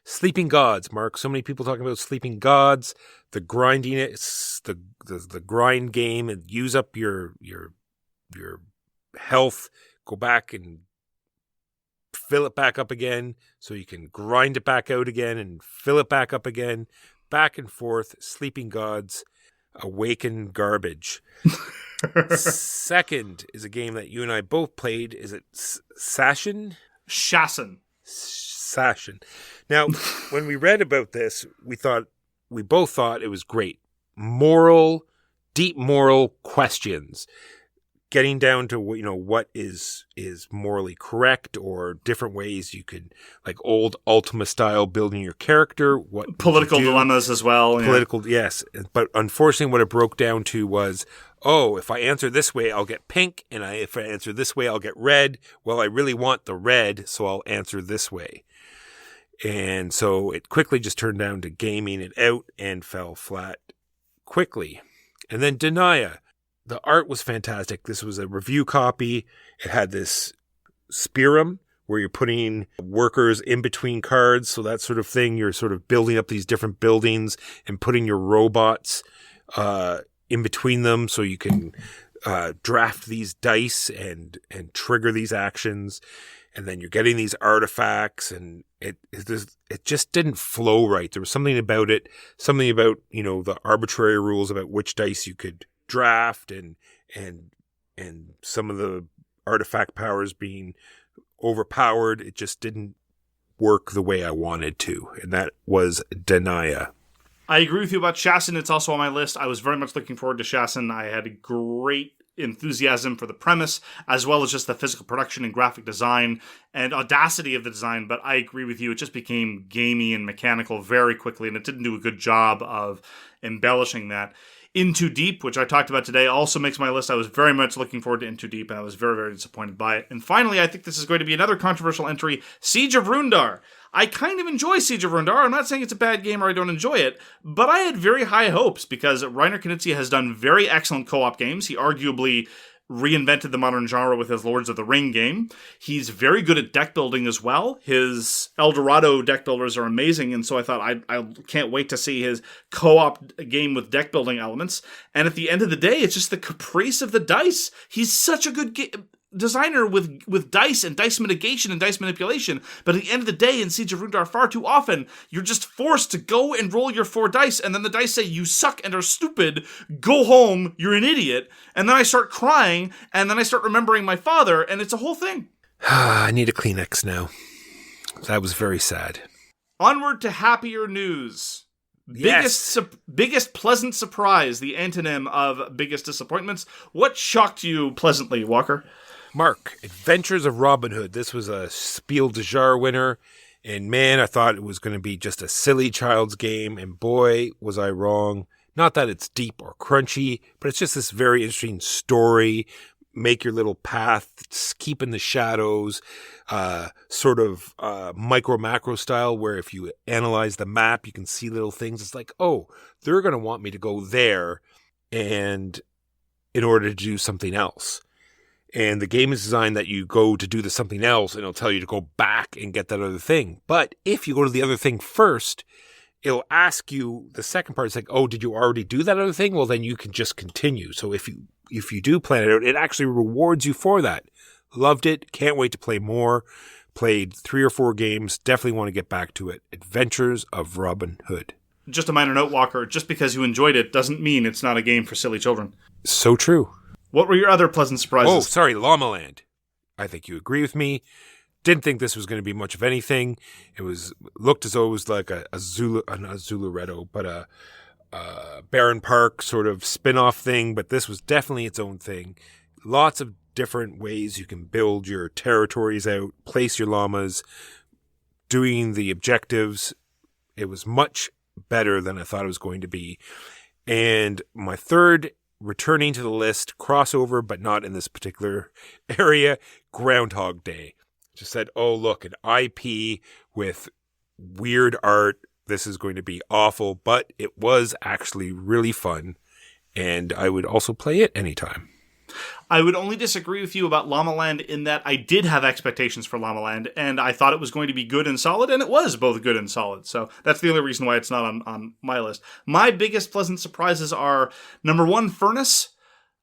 Sleeping Gods, Mark. So many people talking about Sleeping Gods, the grinding, it's the grind game, and use up your health, go back and fill it back up again so you can grind it back out again and fill it back up again, back and forth. Sleeping Gods, awaken garbage. Second is a game that you and I both played. Is it Sashin? Shassin. Now, when we read about this, we both thought it was great. Deep moral questions. Getting down to what is morally correct, or different ways you could, like old Ultima style, building your character. What political dilemmas as well. Political, yeah. Yes, but unfortunately, what it broke down to was, if I answer this way, I'll get pink, and if I answer this way, I'll get red. Well, I really want the red, so I'll answer this way. And so it quickly just turned down to gaming it out and fell flat quickly. And then Denia. The art was fantastic. This was a review copy. It had this spirum where you're putting workers in between cards. So that sort of thing. You're sort of building up these different buildings and putting your robots in between them so you can draft these dice and trigger these actions. And then you're getting these artifacts, and it just didn't flow right. There was something about it, the arbitrary rules about which dice you could draft and some of the artifact powers being overpowered. It just didn't work the way I wanted to, and that was Denia. I agree with you about Shassin. It's also on my list. I was very much looking forward to Shassin. I had a great enthusiasm for the premise, as well as just the physical production and graphic design and audacity of the design, but I agree with you. It just became gamey and mechanical very quickly, and it didn't do a good job of embellishing that. Into Deep, which I talked about today, also makes my list. I was very much looking forward to Into Deep, and I was very, very disappointed by it. And finally, I think this is going to be another controversial entry, Siege of Rundar. I kind of enjoy Siege of Rundar. I'm not saying it's a bad game or I don't enjoy it, but I had very high hopes because Reiner Knizia has done very excellent co-op games. He arguably reinvented the modern genre with his Lords of the Ring game. He's very good at deck building as well. His El Dorado deck builders are amazing, and so I thought I can't wait to see his co-op game with deck building elements. And at the end of the day, it's just the caprice of the dice. He's such a good designer with dice and dice mitigation and dice manipulation, but at the end of the day in Siege of Rudar, far too often you're just forced to go and roll your 4 dice, and then the dice say you suck and are stupid, go home, you're an idiot, and then I start crying, and then I start remembering my father, and it's a whole thing. I need a Kleenex now. That was very sad. Onward to happier news. Yes. Biggest pleasant surprise, the antonym of biggest disappointments. What shocked you pleasantly, Walker? Mark, Adventures of Robin Hood. This was a Spiel des Jahres winner, and man, I thought it was going to be just a silly child's game, and boy, was I wrong. Not that it's deep or crunchy, but it's just this very interesting story. Make your little path, keep in the shadows, sort of micro-macro style, where if you analyze the map, you can see little things. It's like, oh, they're going to want me to go there and in order to do something else. And the game is designed that you go to do the something else, and it'll tell you to go back and get that other thing. But if you go to the other thing first, it'll ask you the second part. It's like, oh, did you already do that other thing? Well, then you can just continue. So if you do plan it out, it actually rewards you for that. Loved it. Can't wait to play more. Played 3 or 4 games. Definitely want to get back to it. Adventures of Robin Hood. Just a minor note, Walker. Just because you enjoyed it doesn't mean it's not a game for silly children. So true. What were your other pleasant surprises? Oh, sorry, Llama Land. I think you agree with me. Didn't think this was going to be much of anything. It looked as though it was like a Zuluretto, but a Baron Park sort of spin-off thing, but this was definitely its own thing. Lots of different ways you can build your territories out, place your llamas, doing the objectives. It was much better than I thought it was going to be. And my third, returning to the list, crossover, but not in this particular area, Groundhog Day. Just said, oh, look, an IP with weird art. This is going to be awful, but it was actually really fun, and I would also play it anytime. I would only disagree with you about Llama Land in that I did have expectations for Llama Land, and I thought it was going to be good and solid, and it was both good and solid. So that's the only reason why it's not on my list. My biggest pleasant surprises are, number 1, Furnace.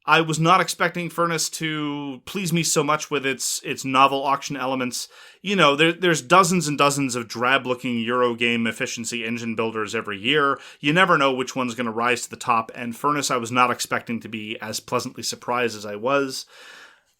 I was not expecting Furnace to please me so much with its novel auction elements. You know, there's dozens and dozens of drab-looking Eurogame efficiency engine builders every year. You never know which one's going to rise to the top, and Furnace I was not expecting to be as pleasantly surprised as I was.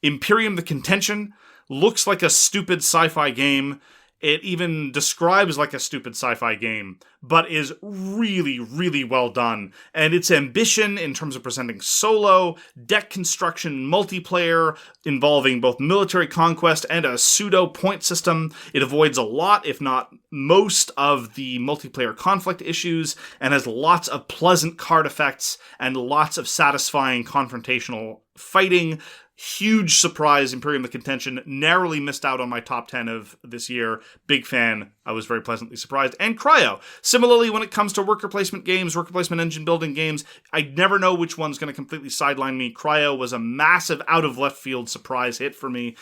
Imperium the Contention looks like a stupid sci-fi game. It even describes like a stupid sci-fi game, but is really, really well done. And its ambition in terms of presenting solo, deck construction, multiplayer, involving both military conquest and a pseudo point system. It avoids a lot, if not most, of the multiplayer conflict issues, and has lots of pleasant card effects and lots of satisfying confrontational fighting. Huge surprise, Imperium the Contention. Narrowly missed out on my top 10 of this year. Big fan. I was very pleasantly surprised. And Cryo. Similarly, when it comes to worker placement games, worker placement engine building games, I never know which one's going to completely sideline me. Cryo was a massive out of left field surprise hit for me.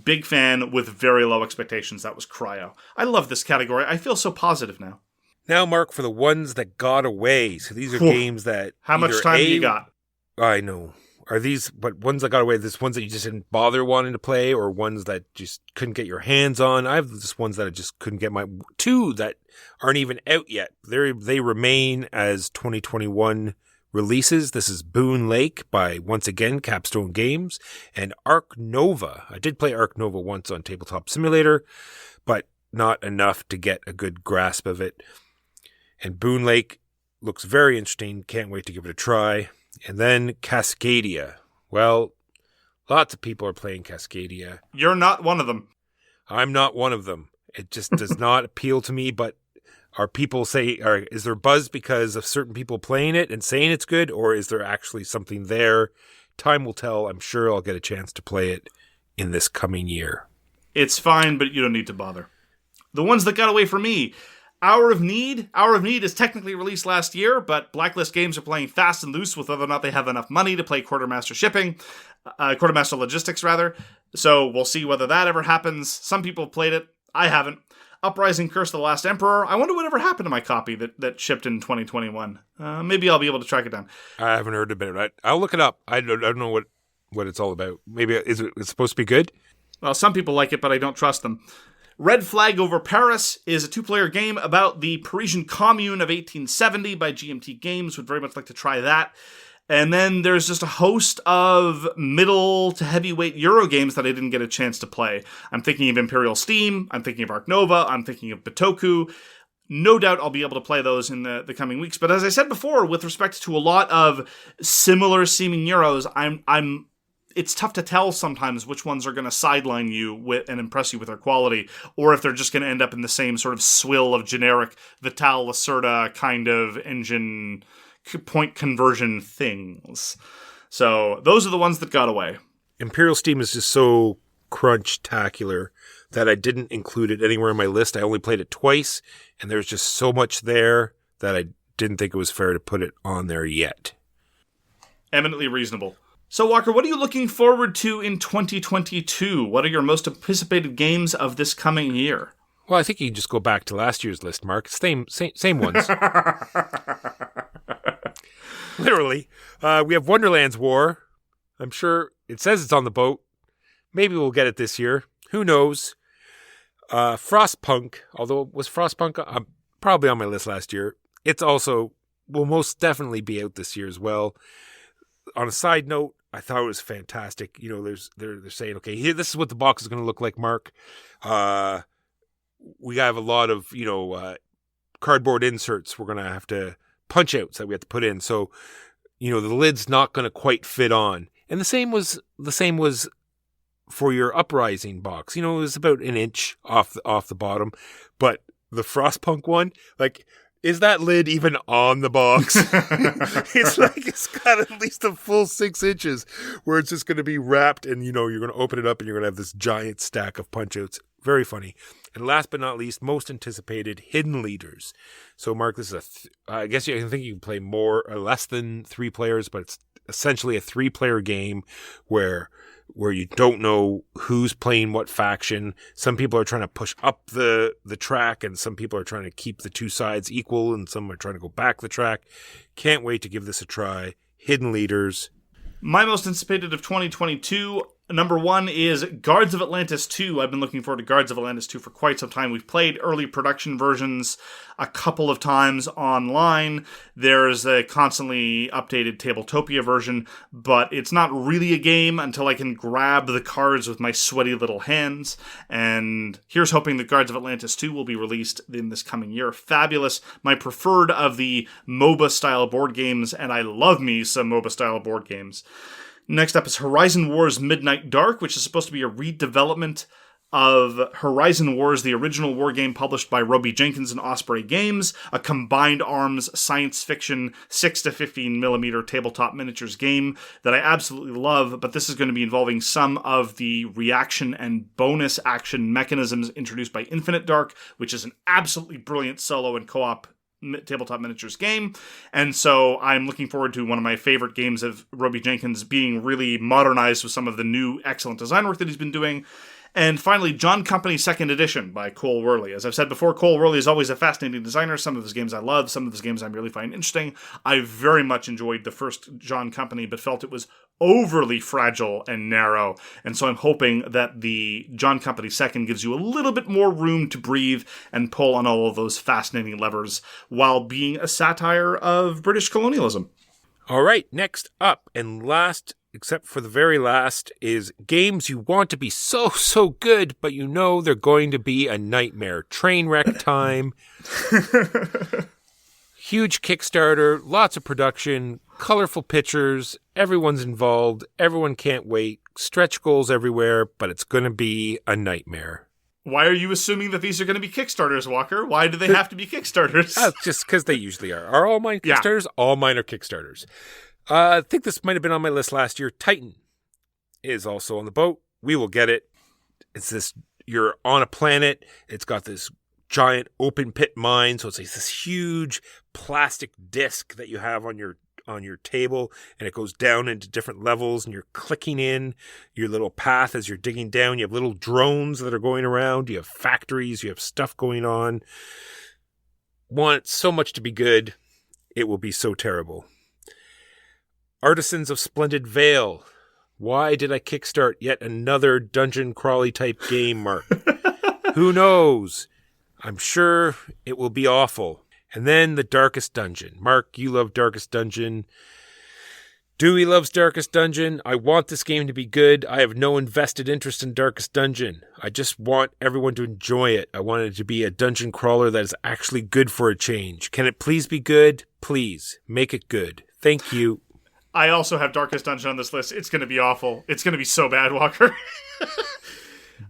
Big fan with very low expectations. That was Cryo. I love this category. I feel so positive now. Now, Mark, for the ones that got away. So these are games that... How much time do you got? I know. Are these, but ones that got away, this ones that you just didn't bother wanting to play, or ones that just couldn't get your hands on? I have just ones that I just couldn't get my, 2 that aren't even out yet. They remain as 2021 releases. This is Boone Lake by, once again, Capstone Games, and Ark Nova. I did play Ark Nova once on Tabletop Simulator, but not enough to get a good grasp of it. And Boone Lake looks very interesting. Can't wait to give it a try. And then Cascadia. Well, lots of people are playing Cascadia. You're not one of them. I'm not one of them. It just does not appeal to me, but is there buzz because of certain people playing it and saying it's good, or is there actually something there? Time will tell. I'm sure I'll get a chance to play it in this coming year. It's fine, but you don't need to bother. The ones that got away from me... Hour of Need is technically released last year, but Blacklist Games are playing fast and loose with whether or not they have enough money to play Quartermaster Logistics, rather. So we'll see whether that ever happens. Some people have played it. I haven't. Uprising Curse of the Last Emperor. I wonder whatever happened to my copy that shipped in 2021. Maybe I'll be able to track it down. I haven't heard about it. I'll look it up. I don't know what it's all about. Maybe it's supposed to be good? Well, some people like it, but I don't trust them. Red Flag Over Paris is a 2-player game about the Parisian Commune of 1870 by GMT Games. Would very much like to try that. And then there's just a host of middle to heavyweight Euro games that I didn't get a chance to play. I'm thinking of Imperial Steam, I'm thinking of Arc Nova, I'm thinking of Bitoku. No doubt I'll be able to play those in the coming weeks. But as I said before, with respect to a lot of similar seeming Euros, it's tough to tell sometimes which ones are going to sideline you with and impress you with their quality, or if they're just going to end up in the same sort of swill of generic Vital Lacerda kind of engine point conversion things. So those are the ones that got away. Imperial Steam is just so crunch-tacular that I didn't include it anywhere on my list. I only played it twice, and there's just so much there that I didn't think it was fair to put it on there yet. Eminently reasonable. So, Walker, what are you looking forward to in 2022? What are your most anticipated games of this coming year? Well, I think you can just go back to last year's list, Mark. Same ones. Literally. We have Wonderland's War. I'm sure it says it's on the boat. Maybe we'll get it this year. Who knows? Frostpunk, although was Frostpunk probably on my list last year. It's also will most definitely be out this year as well. On a side note, I thought it was fantastic. You know, they're saying, okay, here, this is what the box is going to look like, Mark. We have a lot of, cardboard inserts we're going to have to punch outs that we have to put in. So, the lid's not going to quite fit on. And the same was for your Uprising box. It was about an inch off the bottom. But the Frostpunk one, is that lid even on the box? It's got at least a full 6 inches where it's just going to be wrapped and, you're going to open it up and you're going to have this giant stack of punch-outs. Very funny. And last but not least, most anticipated, Hidden Leaders. So, Mark, this is I guess you can play more or less than 3 players, but it's essentially a 3-player game where you don't know who's playing what faction. Some people are trying to push up the track, and some people are trying to keep the 2 sides equal, and some are trying to go back the track. Can't wait to give this a try. Hidden Leaders. My most anticipated of 2022, number 1 is Guards of Atlantis 2. I've been looking forward to Guards of Atlantis 2 for quite some time. We've played early production versions a couple of times online. There's a constantly updated Tabletopia version, but it's not really a game until I can grab the cards with my sweaty little hands. And here's hoping that Guards of Atlantis 2 will be released in this coming year. Fabulous. My preferred of the MOBA-style board games, and I love me some MOBA-style board games. Next up is Horizon Wars Midnight Dark, which is supposed to be a redevelopment of Horizon Wars, the original war game published by Roby Jenkins and Osprey Games, a combined arms science fiction 6 to 15 millimeter tabletop miniatures game that I absolutely love, but this is going to be involving some of the reaction and bonus action mechanisms introduced by Infinite Dark, which is an absolutely brilliant solo and co-op tabletop miniatures game. And so I'm looking forward to one of my favorite games of Roby Jenkins being really modernized with some of the new excellent design work that he's been doing. And finally, John Company 2nd Edition by Cole Worley. As I've said before, Cole Worley is always a fascinating designer. Some of his games I love, some of his games I really find interesting. I very much enjoyed the first John Company, but felt it was overly fragile and narrow. And so I'm hoping that the John Company 2nd gives you a little bit more room to breathe and pull on all of those fascinating levers while being a satire of British colonialism. All right, next up and last, except for the very last, is games you want to be so good, but they're going to be a nightmare. Trainwreck time. Huge Kickstarter, lots of production, colorful pictures, everyone's involved, everyone can't wait, stretch goals everywhere, but it's going to be a nightmare. Why are you assuming that these are going to be Kickstarters, Walker? Why do they have to be Kickstarters? Just because they usually are. Are all mine Kickstarters? Yeah. All mine are Kickstarters. I think this might have been on my list last year. Titan is also on the boat. We will get it. It's this, you're on a planet. It's got this giant open pit mine. So it's like this huge plastic disc that you have on your table, and it goes down into different levels, and you're clicking in your little path as you're digging down. You have little drones that are going around. You have factories. You have stuff going on. Want so much to be good. It will be so terrible. Artisans of Splendid Vale. Why did I kickstart yet another dungeon crawly type game, Mark? Who knows? I'm sure it will be awful. And then the Darkest Dungeon. Mark, you love Darkest Dungeon. Dewey loves Darkest Dungeon. I want this game to be good. I have no invested interest in Darkest Dungeon. I just want everyone to enjoy it. I want it to be a dungeon crawler that is actually good for a change. Can it please be good? Please, make it good. Thank you. I also have Darkest Dungeon on this list. It's going to be awful. It's going to be so bad, Walker.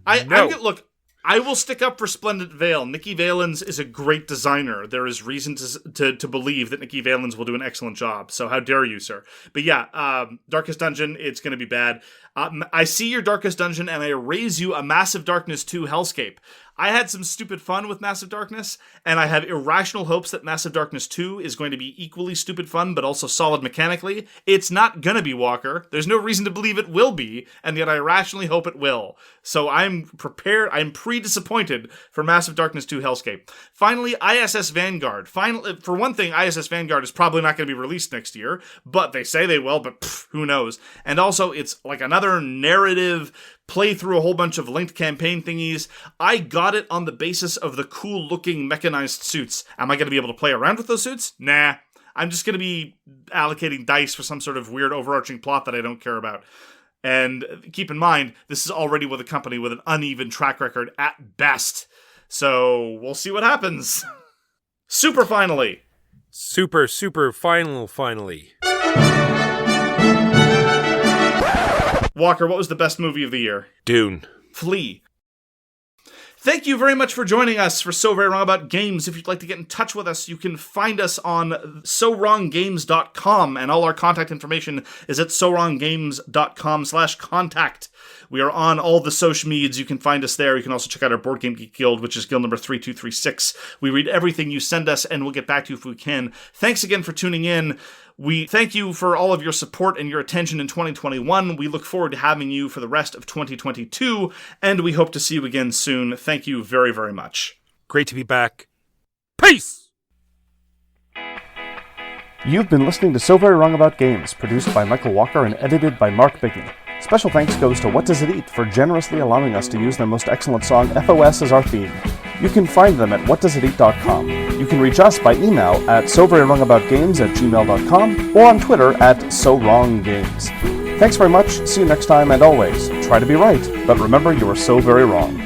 Look, I will stick up for Splendid Vale. Nikki Valens is a great designer. There is reason to believe that Nikki Valens will do an excellent job. So how dare you, sir? But yeah, Darkest Dungeon, it's going to be bad. I see your Darkest Dungeon, and I raise you a Massive Darkness 2 Hellscape. I had some stupid fun with Massive Darkness, and I have irrational hopes that Massive Darkness 2 is going to be equally stupid fun, but also solid mechanically. It's not gonna be, Walker. There's no reason to believe it will be, and yet I irrationally hope it will. So I'm prepared, I'm pre-disappointed for Massive Darkness 2 Hellscape. Finally, ISS Vanguard. For one thing, ISS Vanguard is probably not going to be released next year, but they say they will, but who knows. And also, it's like another narrative play through a whole bunch of linked campaign thingies. I got it on the basis of the cool-looking mechanized suits. Am I going to be able to play around with those suits? Nah. I'm just going to be allocating dice for some sort of weird overarching plot that I don't care about. And keep in mind, this is already with a company with an uneven track record at best. So we'll see what happens. Super finally. Super finally. Walker, what was the best movie of the year? Dune. Flea. Thank you very much for joining us for So Very Wrong About Games. If you'd like to get in touch with us, you can find us on sowronggames.com, and all our contact information is at sowronggames.com/contact. We are on all the social medias. You can find us there. You can also check out our Board Game Geek Guild, which is guild number 3236. We read everything you send us, and we'll get back to you if we can. Thanks again for tuning in. We thank you for all of your support and your attention in 2021. We look forward to having you for the rest of 2022, and we hope to see you again soon. Thank you very, very much. Great to be back. Peace! You've been listening to So Very Wrong About Games, produced by Michael Walker and edited by Mark Bigney. Special thanks goes to What Does It Eat for generously allowing us to use their most excellent song, FOS, as our theme. You can find them at whatdoesiteat.com. You can reach us by email at soverywrongaboutgames@gmail.com or on Twitter at SoWrongGames. Thanks very much, see you next time, and always, try to be right, but remember you are so very wrong.